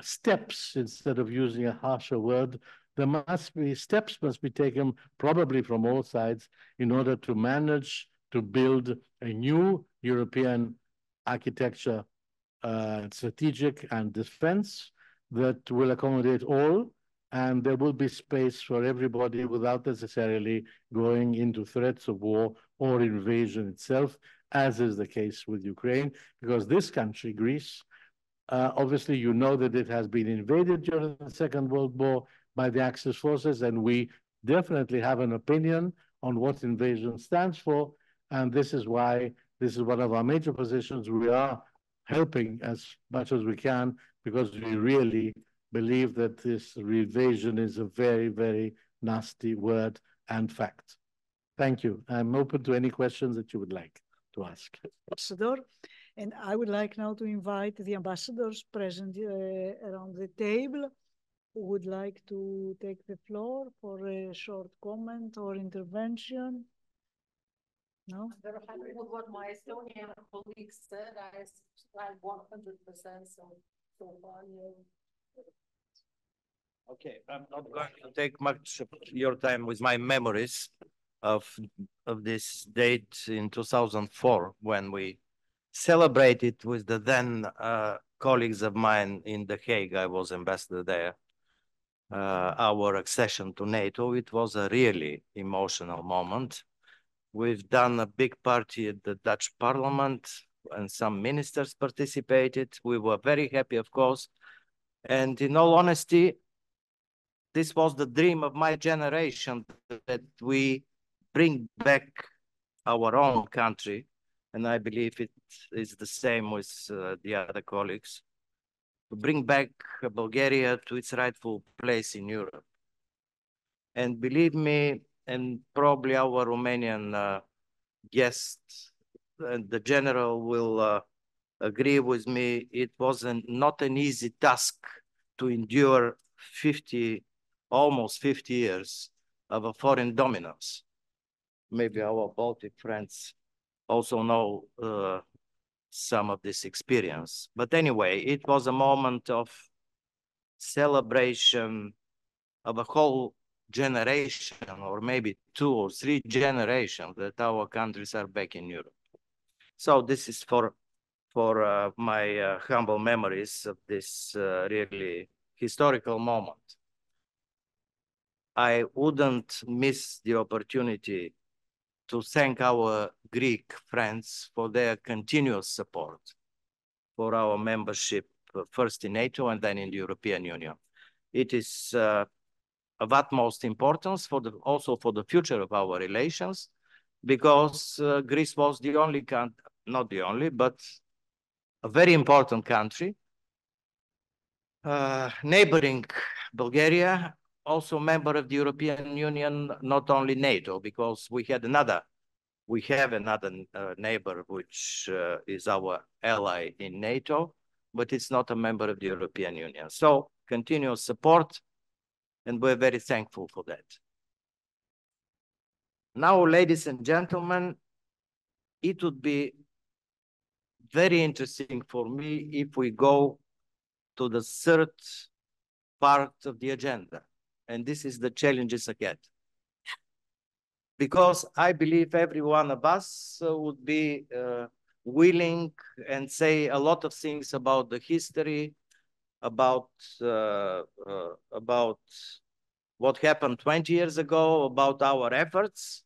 steps instead of using a harsher word. There must be steps must be taken probably from all sides in order to manage to build a new European architecture, strategic and defense, that will accommodate all, and there will be space for everybody without necessarily going into threats of war or invasion itself, as is the case with Ukraine, because this country, Greece, obviously you know that it has been invaded during the Second World War by the Axis forces, and we definitely have an opinion on what invasion stands for, and this is why this is one of our major positions. We are helping as much as we can because we really believe that this invasion is a very, very nasty word and fact. Thank you. I'm open to any questions that you would like to ask. Ambassador, and I would like now to invite the ambassadors present around the table who would like to take the floor for a short comment or intervention. No? I'm very happy with what my Estonian colleagues said. I'm 100% so far. Okay, I'm not going to take much of your time with my memories of this date in 2004 when we celebrated with the then colleagues of mine in The Hague. I was ambassador there. Our accession to NATO. It was a really emotional moment. We've done a big party at the Dutch Parliament and some ministers participated. We were very happy, of course. And in all honesty, this was the dream of my generation, that we bring back our own country. And I believe it is the same with the other colleagues, to bring back Bulgaria to its rightful place in Europe. And believe me, and probably our Romanian guest, the general will agree with me, it wasn't not an easy task to endure almost 50 years of a foreign dominance. Maybe our Baltic friends also know some of this experience. But anyway, it was a moment of celebration of a whole generation, or maybe 2 or 3 generations, that our countries are back in Europe. So this is for my humble memories of this really historical moment. I wouldn't miss the opportunity to thank our Greek friends for their continuous support for our membership, first in NATO and then in the European Union. It is of utmost importance also for the future of our relations, because Greece was the only country, not the only, but a very important country, neighboring Bulgaria, also member of the European Union, not only NATO, because we have another neighbor which is our ally in NATO, but it's not a member of the European Union. So continuous support, and we're very thankful for that. Now, ladies and gentlemen, it would be very interesting for me if we go to the third part of the agenda, and this is the challenges ahead. Because I believe every one of us would be willing and say a lot of things about the history, about what happened 20 years ago, about our efforts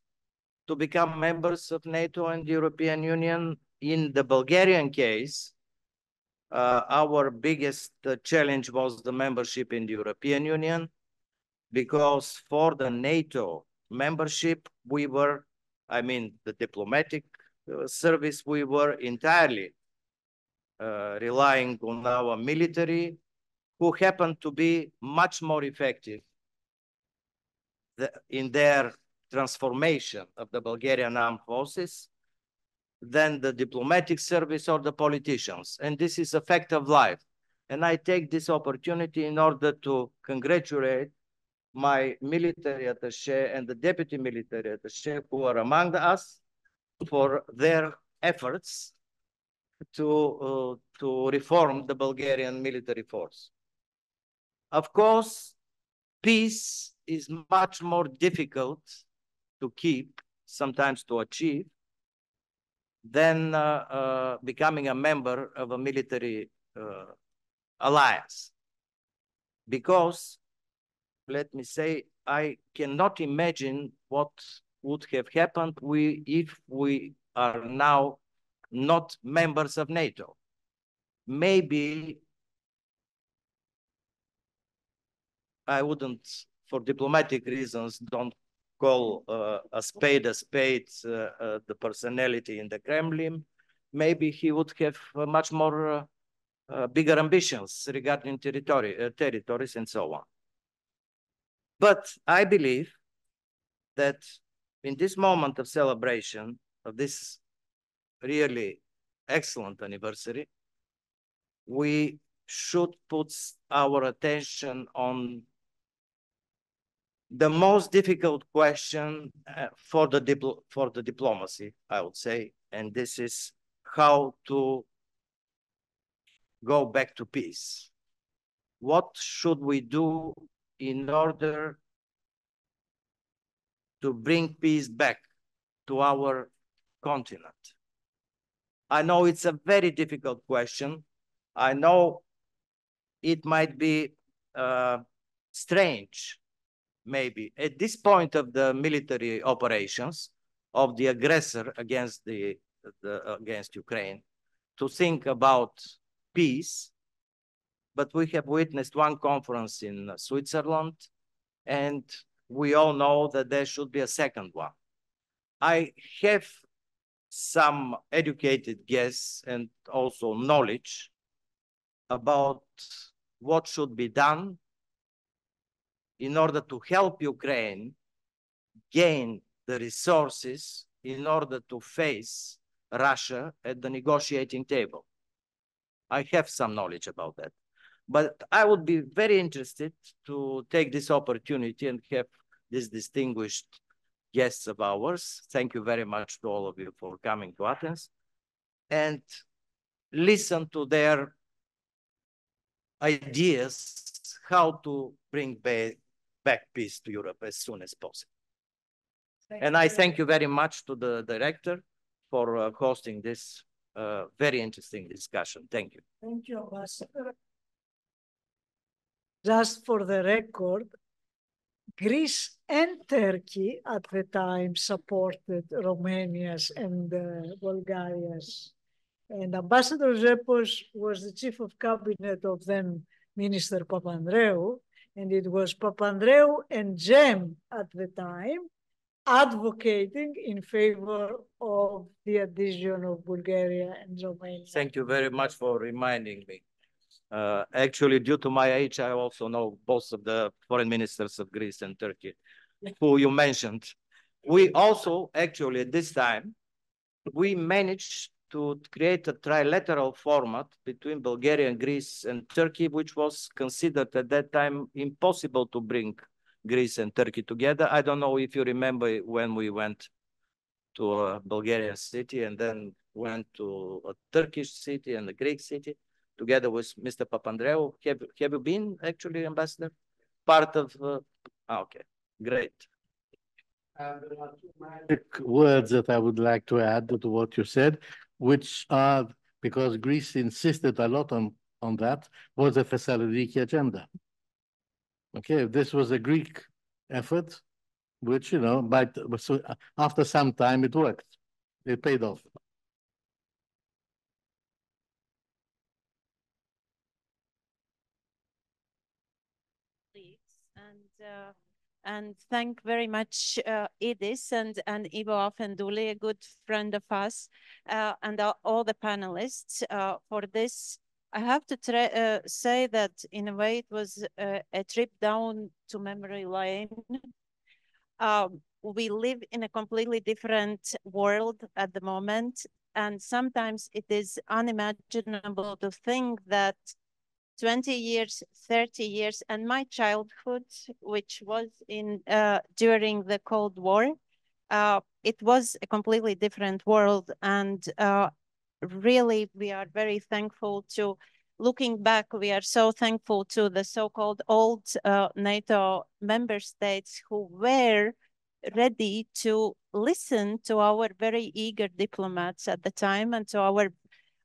to become members of NATO and the European Union. In the Bulgarian case, our biggest challenge was the membership in the European Union, because for the NATO membership, we were, I mean, the diplomatic service, we were entirely relying on our military, who happened to be much more effective in their transformation of the Bulgarian armed forces than the diplomatic service or the politicians. And this is a fact of life. And I take this opportunity in order to congratulate my military attaché and the deputy military attaché who are among us for their efforts to reform the Bulgarian military force. Of course, peace is much more difficult to keep, sometimes to achieve, than becoming a member of a military alliance. Because, let me say, I cannot imagine what would have happened if we are now not members of NATO. Maybe I wouldn't, for diplomatic reasons, don't call a spade, the personality in the Kremlin. Maybe he would have much more bigger ambitions regarding territories and so on. But I believe that in this moment of celebration of this really excellent anniversary, we should put our attention on the most difficult question for the diplomacy, I would say, and this is how to go back to peace. What should we do in order to bring peace back to our continent? I know it's a very difficult question. I know it might be strange, maybe, at this point of the military operations of the aggressor against against Ukraine, to think about peace. But we have witnessed one conference in Switzerland, and we all know that there should be a second one. I have some educated guess and also knowledge about what should be done in order to help Ukraine gain the resources in order to face Russia at the negotiating table. I have some knowledge about that. But I would be very interested to take this opportunity and have these distinguished guests of ours. Thank you very much to all of you for coming to Athens, and listen to their ideas how to bring back peace to Europe as soon as possible. And I thank you very much to the director for hosting this very interesting discussion. Thank you. Thank you, Ambassador. Just for the record, Greece and Turkey at the time supported Romania's and Bulgaria's. And Ambassador Zepos was the chief of cabinet of then Minister Papandreou, and it was Papandreou and Gem at the time advocating in favor of the adhesion of Bulgaria and Romania. Thank you very much for reminding me. Actually, due to my age, I also know both of the foreign ministers of Greece and Turkey, who you mentioned. We also, actually, at this time, we managed to create a trilateral format between Bulgaria and Greece and Turkey, which was considered at that time impossible to bring Greece and Turkey together. I don't know if you remember when we went to a Bulgarian city and then went to a Turkish city and a Greek city together with Mr. Papandreou. Have you been actually, Ambassador? Part of, okay, great. There are two magic words that I would like to add to what you said, which are, because Greece insisted a lot on that, was the Thessaloniki agenda. Okay, this was a Greek effort, which, you know, but so after some time it worked. It paid off. And thank very much IDIS and Ivo Afentouli, a good friend of us, and all the panelists for this. I have to say that in a way it was a trip down to memory lane. We live in a completely different world at the moment, and sometimes it is unimaginable to think that 20 years, 30 years, and my childhood, which was in during the Cold War, it was a completely different world. And really, we are very thankful to, looking back, we are so thankful to the so-called old NATO member states who were ready to listen to our very eager diplomats at the time and to our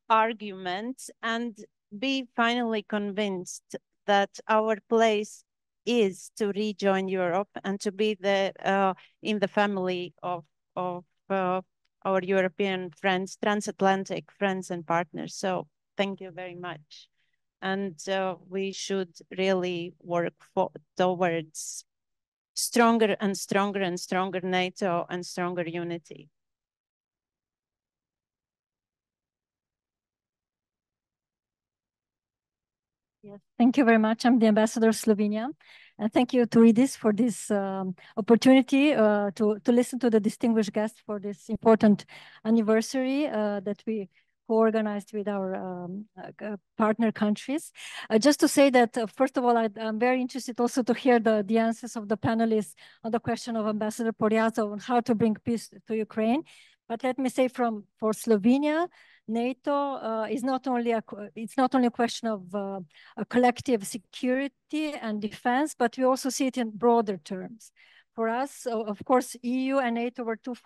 arguments, and be finally convinced that our place is to rejoin Europe and to be in the family of our European friends, transatlantic friends and partners. So thank you very much. And we should really work towards stronger and stronger and stronger NATO and stronger unity. Yes, thank you very much. I'm the ambassador of Slovenia. And thank you to IDIS for this opportunity to listen to the distinguished guests for this important anniversary that we co-organized with our partner countries. Just to say that, first of all, I'm very interested also to hear the answers of the panelists on the question of Ambassador Poryazov on how to bring peace to Ukraine. But let me say for Slovenia, NATO is not only a question of a collective security and defense, but we also see it in broader terms. For us, of course, EU and NATO were two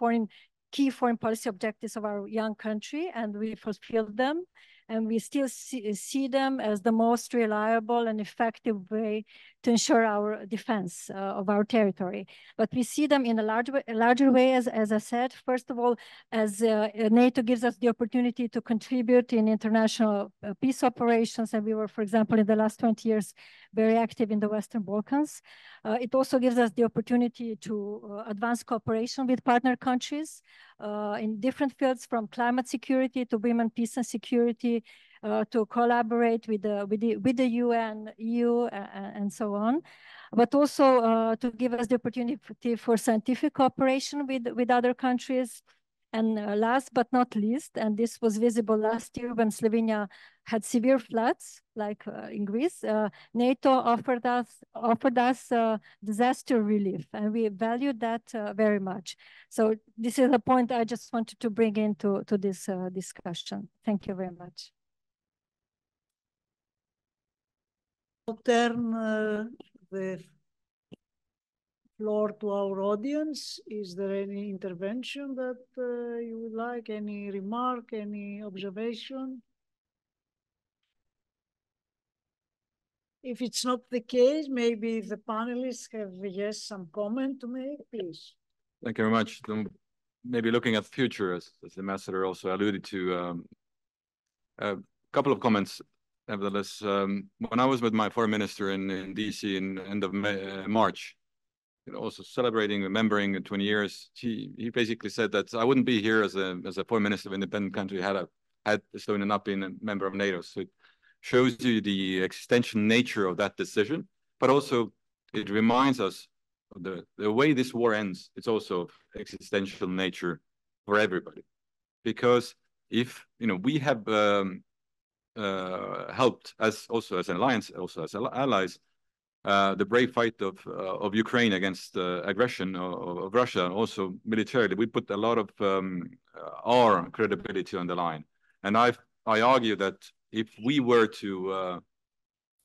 key foreign policy objectives of our young country, and we fulfilled them. And we still see them as the most reliable and effective way to ensure our defense of our territory. But we see them in a larger way, as I said, first of all, as NATO gives us the opportunity to contribute in international peace operations. And we were, for example, in the last 20 years, very active in the Western Balkans. It also gives us the opportunity to advance cooperation with partner countries in different fields, from climate security to women, peace and security, to collaborate with the UN, EU, and so on, but also to give us the opportunity for scientific cooperation with other countries. And last but not least, and this was visible last year when Slovenia had severe floods, like in Greece, NATO offered us disaster relief, and we valued that very much. So this is a point I just wanted to bring into this discussion. Thank you very much. I'll turn the floor to our audience. Is there any intervention that you would like? Any remark, any observation? If it's not the case, maybe the panelists have, some comment to make, please. Thank you very much. Maybe looking at the future, as the ambassador also alluded to, a couple of comments. Nevertheless, when I was with my foreign minister in DC in end of March, also celebrating, remembering 20 years, he basically said that I wouldn't be here as a foreign minister of an independent country had Estonia not been a member of NATO. So it shows you the existential nature of that decision, but also it reminds us of the way this war ends. It's also of existential nature for everybody, because if we have helped as an alliance, also as allies, the brave fight of Ukraine against aggression of Russia, also militarily, we put a lot of our credibility on the line. And I argue that if we were to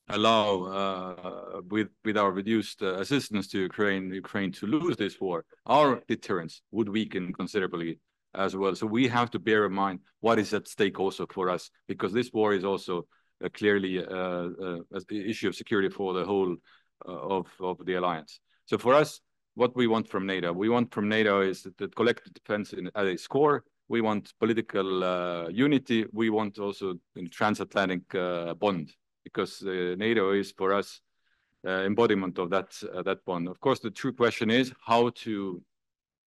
allow with our reduced assistance to Ukraine to lose this war, our deterrence would weaken considerably as well. So we have to bear in mind what is at stake also for us, because this war is also clearly an issue of security for the whole of the alliance. So for us, what we want from NATO is the collective defense at its core. We want political unity. We want also a transatlantic bond, because NATO is for us embodiment of that bond. Of course, the true question is how to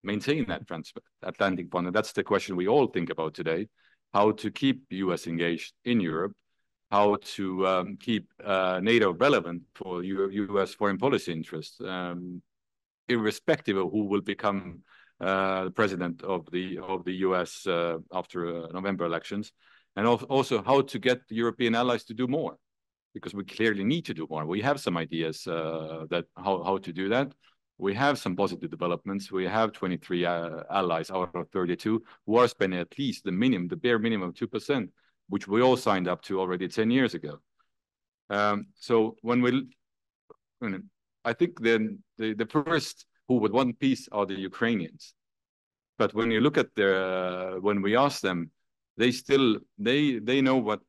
maintain that transatlantic bond, and that's the question we all think about today: how to keep the US engaged in Europe, how to keep NATO relevant for US foreign policy interests, irrespective of who will become the president of the US after November elections, and also how to get the European allies to do more, because we clearly need to do more. We have some ideas that how to do that. we have some positive developments. We have 23 allies out of 32 who are spending at least the minimum, the bare minimum of 2%, which we all signed up to already 10 years ago. So I think then the first who would want peace are the Ukrainians. But when you look at when we ask them, they know what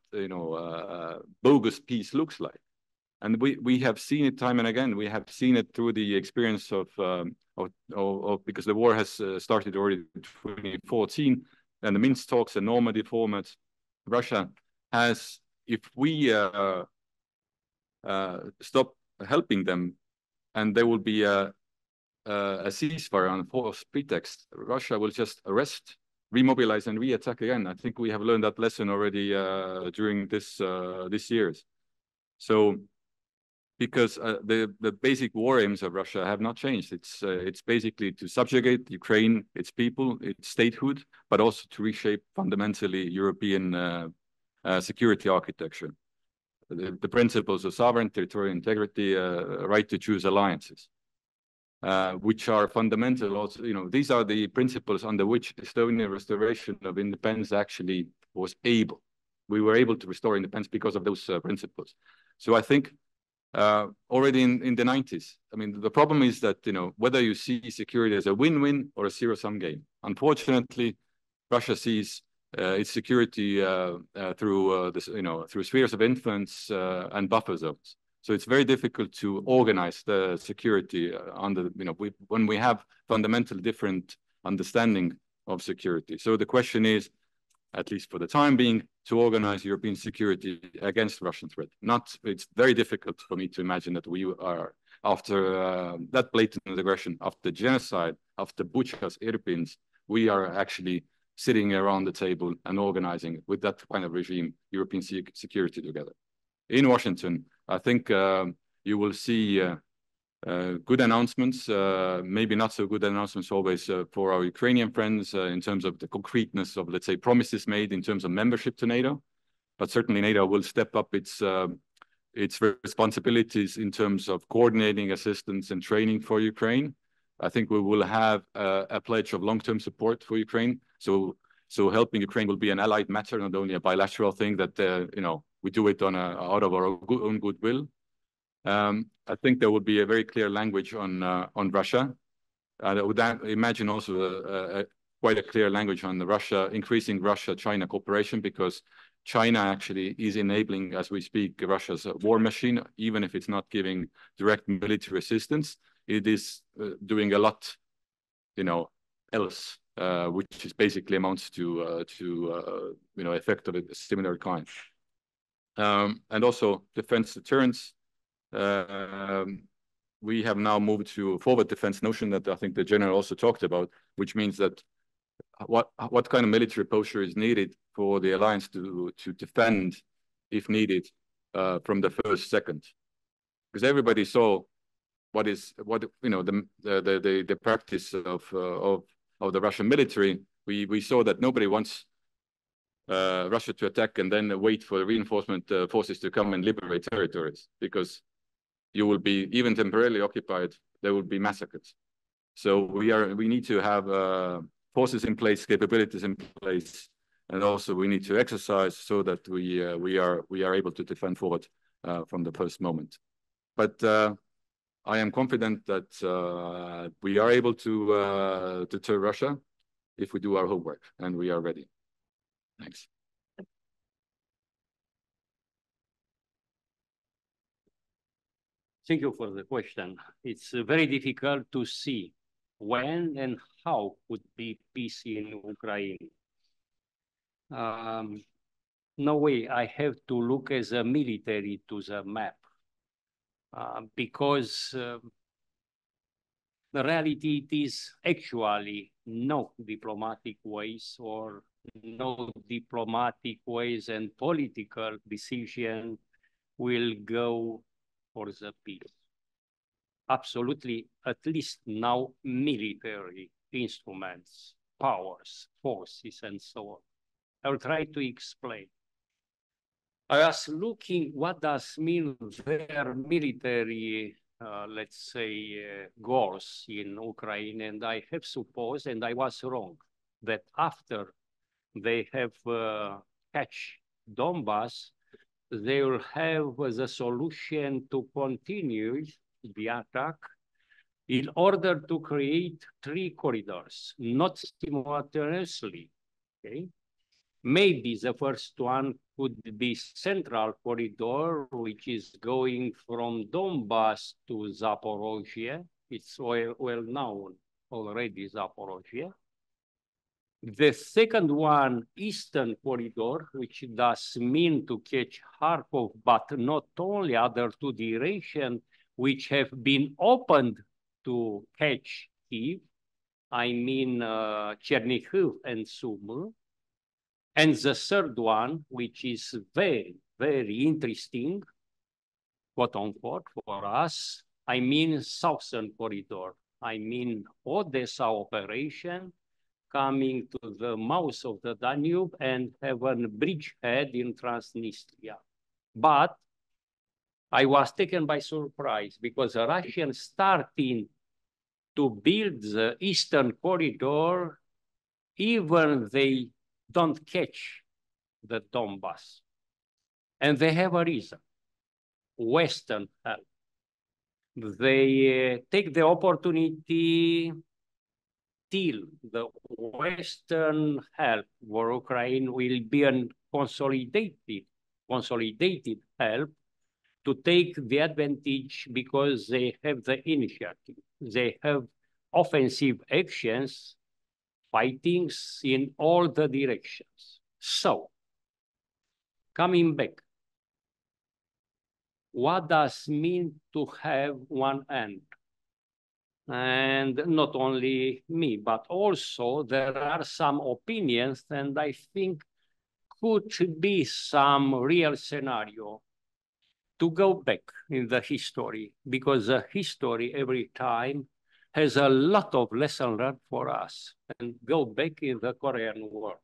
bogus peace looks like. And we have seen it time and again. We have seen it through the experience of because the war has started already in 2014, and the Minsk talks and Normandy format. Russia has, if we stop helping them, and there will be a ceasefire on false pretext, Russia will just arrest, remobilize, and re-attack again. I think we have learned that lesson already during this years. So, because the basic war aims of Russia have not changed. It's basically to subjugate Ukraine, its people, its statehood, but also to reshape fundamentally European security architecture. The principles of sovereign territorial integrity, right to choose alliances, which are fundamental. Also, these are the principles under which Estonian restoration of independence actually was able. We were able to restore independence because of those principles. So I think already in the 90s, I mean, the problem is that, whether you see security as a win-win or a zero-sum game. Unfortunately, Russia sees its security through through spheres of influence and buffer zones. So it's very difficult to organize the security under, when we have fundamentally different understanding of security. So the question is, at least for the time being, to organize European security against Russian threat. It's very difficult for me to imagine that we are, after that blatant aggression, after genocide, after Bucha's, Irpin's, we are actually sitting around the table and organizing with that kind of regime, European security together. In Washington, I think you will see good announcements, maybe not so good announcements always for our Ukrainian friends in terms of the concreteness of, let's say, promises made in terms of membership to NATO. But certainly NATO will step up its responsibilities in terms of coordinating assistance and training for Ukraine. I think we will have a pledge of long-term support for Ukraine. So helping Ukraine will be an allied matter, not only a bilateral thing that, we do it out of our own goodwill. I think there would be a very clear language on Russia. I would imagine also quite a clear language on increasing Russia-China cooperation, because China actually is enabling, as we speak, Russia's war machine, even if it's not giving direct military assistance. It is doing a lot, else, which is basically amounts to effect of a similar kind. And also defense deterrence. We have now moved to forward defense notion that I think the general also talked about, which means that what kind of military posture is needed for the alliance to defend, if needed, from the first second, because everybody saw the practice of the Russian military. We saw that nobody wants Russia to attack and then wait for the reinforcement forces to come and liberate territories, because you will be, even temporarily occupied, there will be massacres. So we need to have forces in place, capabilities in place, and also we need to exercise so that we are able to defend forward from the first moment. But I am confident that we are able to deter Russia if we do our homework, and we are ready. Thanks. Thank you for the question. It's very difficult to see when and how would be peace in Ukraine. No way I have to look as a military to the map, because the reality it is actually no diplomatic ways or no diplomatic ways and political decision will go for the peace. Absolutely, at least now, military instruments, powers, forces, and so on. I will try to explain. I was looking what does mean their military let's say, goals in Ukraine. And I have supposed, and I was wrong, that after they have catch Donbass, they will have the solution to continue the attack in order to create 3 corridors, not simultaneously, okay? Maybe the first one could be Central Corridor, which is going from Donbass to Zaporozhye. It's well known already, Zaporozhye. The second one, Eastern Corridor, which does mean to catch Kharkov, but not only, other 2 directions which have been opened to catch Kyiv, I mean Chernihiv and Sumy. And the third one, which is very, very interesting, quote unquote, for us, I mean Southern Corridor. I mean Odessa operation, coming to the mouth of the Danube and have a bridgehead in Transnistria. But I was taken by surprise because the Russians starting to build the Eastern Corridor, even they don't catch the Donbass. And they have a reason, Western help. They take the opportunity till the Western help for Ukraine will be a consolidated help to take the advantage because they have the initiative. They have offensive actions, fightings in all the directions. So, coming back, what does it mean to have one end? And not only me, but also there are some opinions, and I think could be some real scenario to go back in the history, because the history every time has a lot of lessons learned for us, and go back in the Korean War.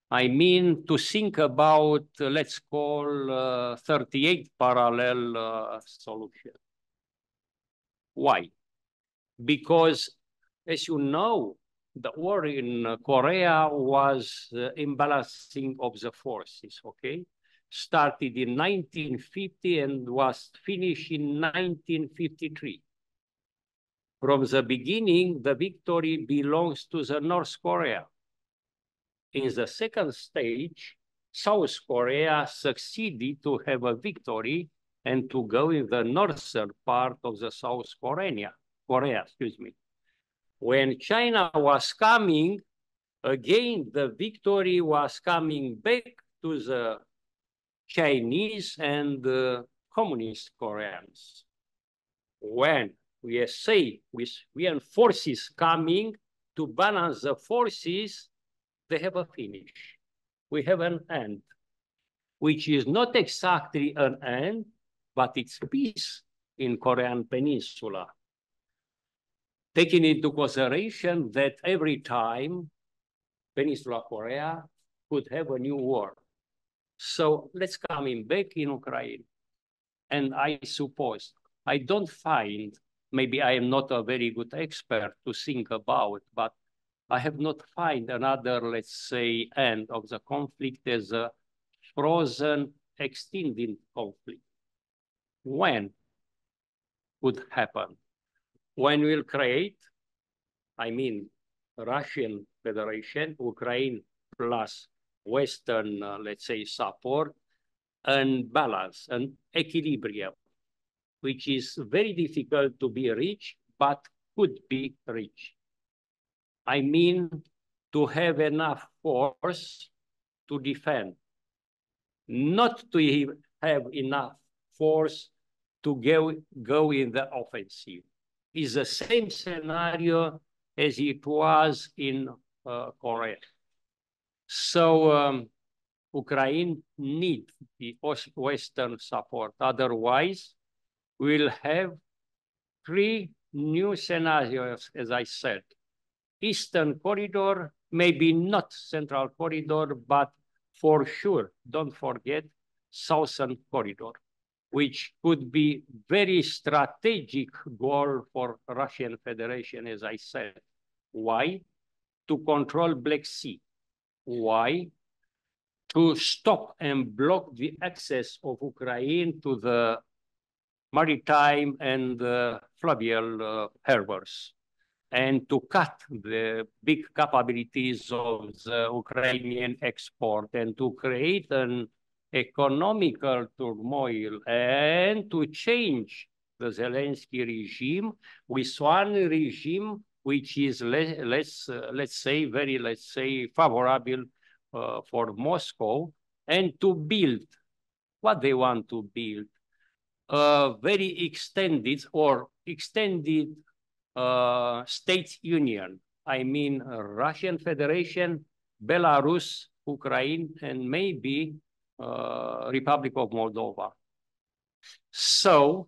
I mean, to think about, let's call 38 parallel solution. Why? Because, as you know, the war in Korea was imbalancing of the forces, okay? Started in 1950 and was finished in 1953. From the beginning, the victory belongs to the North Korea. In the second stage, South Korea succeeded to have a victory and to go in the northern part of the South Korea, excuse me. When China was coming, again, the victory was coming back to the Chinese and the communist Koreans. When we say we have forces coming to balance the forces, they have a finish. We have an end, which is not exactly an end, but it's peace in Korean Peninsula. Taking into consideration that every time Peninsula Korea could have a new war. So let's come in back in Ukraine. And I suppose, I don't find, maybe I am not a very good expert to think about, but I have not find another, let's say, end of the conflict as a frozen, extended conflict. When would happen? When we'll create, I mean, Russian Federation, Ukraine plus Western, let's say, support, and balance, and equilibrium, which is very difficult to be reached, but could be reached. I mean, to have enough force to defend, not to have enough force to go in the offensive. Is the same scenario as it was in Korea. So Ukraine needs the Western support. Otherwise, we'll have 3 new scenarios, as I said. Eastern Corridor, maybe not Central Corridor, but for sure, don't forget, Southern Corridor. which could be very strategic goal for Russian Federation, as I said. Why? To control Black Sea. Why? To stop and block the access of Ukraine to the maritime and fluvial harbors, and to cut the big capabilities of the Ukrainian export, and to create an economical turmoil, and to change the Zelensky regime with one regime which is let's say favorable for Moscow, and to build what they want to build, a very extended states union. I mean, Russian Federation, Belarus, Ukraine, and maybe Republic of Moldova. So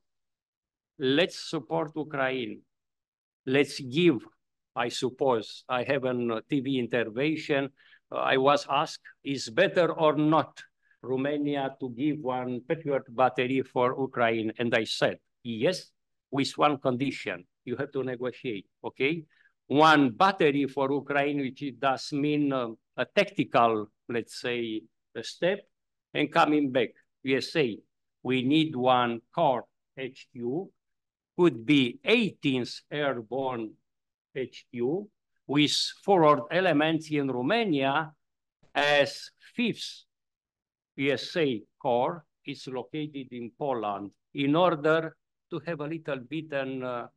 let's support Ukraine. Let's give, I suppose, I have a TV intervention. I was asked, is better or not Romania to give one Patriot battery for Ukraine? And I said, yes, with one condition. You have to negotiate, okay? One battery for Ukraine, which does mean a tactical, let's say, a step, and coming back. USA, we need one core HQ, could be 18th Airborne HQ, with forward elements in Romania, as 5th USA Corps is located in Poland, in order to have a little bit of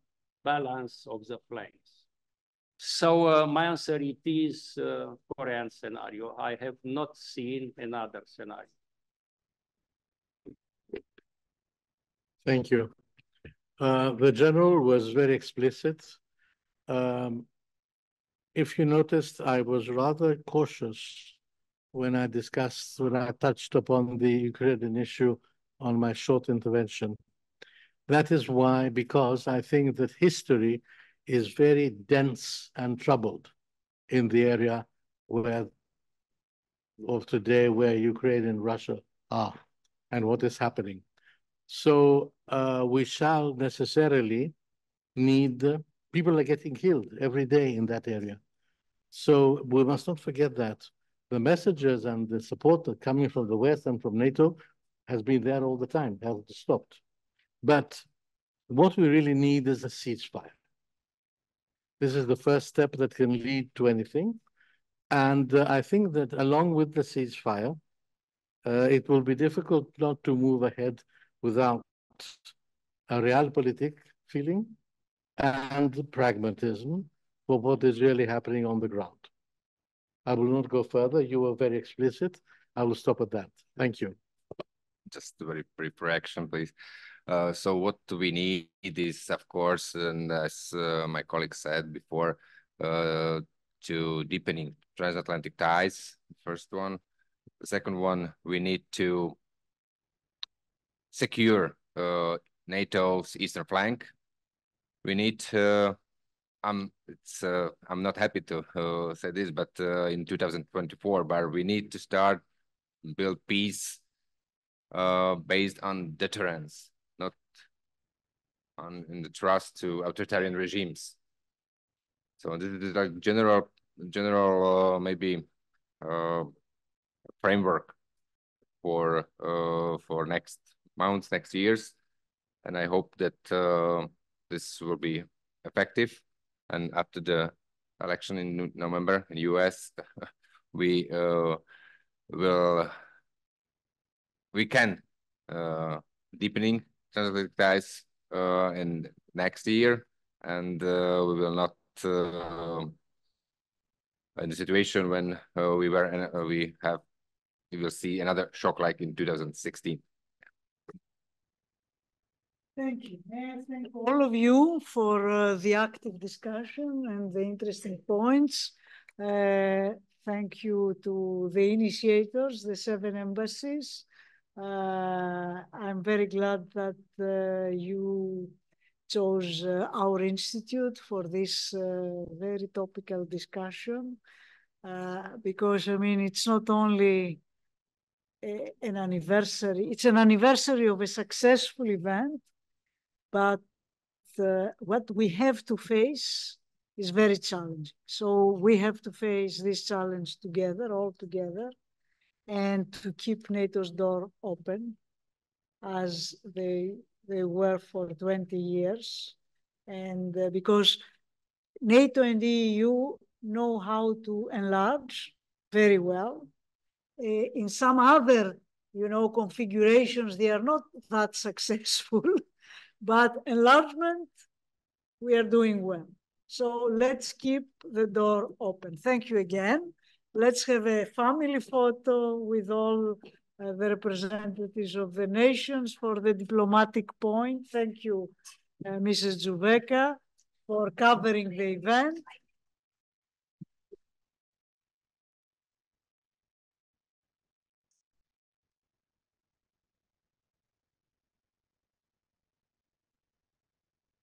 balance of the flanks. So my answer, it is Korean scenario. I have not seen another scenario. Thank you. The general was very explicit. If you noticed, I was rather cautious when I touched upon the Ukrainian issue on my short intervention. That is why, because I think that history is very dense and troubled in the area of today where Ukraine and Russia are and what is happening. So we shall necessarily need, people are getting killed every day in that area. So we must not forget that. The messages and the support that coming from the West and from NATO has been there all the time, hasn't stopped. But what we really need is a ceasefire. This is the first step that can lead to anything. And I think that along with the ceasefire, it will be difficult not to move ahead without a realpolitik feeling and pragmatism for what is really happening on the ground. I will not go further. You were very explicit. I will stop at that. Thank you. Just a very brief reaction, please. So what we need is, of course, and as my colleague said before, to deepening transatlantic ties, the first one. The second one, we need to secure NATO's eastern flank. We need I'm not happy to say this, but in 2024, but we need to start build peace based on deterrence, not in the trust to authoritarian regimes. So this is like general maybe framework for next months, next years, and I hope that this will be effective. And after the election in November in the US, we can deepening transatlantic ties in next year, and we will not in the situation when we will see another shock like in 2016. Thank you. May I thank all of you for the active discussion and the interesting points. Thank you to the initiators, the 7 embassies. I'm very glad that you chose our institute for this very topical discussion, because I mean, it's not only an anniversary. It's an anniversary of a successful event, but what we have to face is very challenging. So we have to face this challenge together, all together, and to keep NATO's door open as they were for 20 years. And because NATO and the EU know how to enlarge very well. In some other, configurations, they are not that successful, but enlargement, we are doing well. So let's keep the door open. Thank you again. Let's have a family photo with all the representatives of the nations for the diplomatic point. Thank you, Mrs. Zuveka, for covering the event.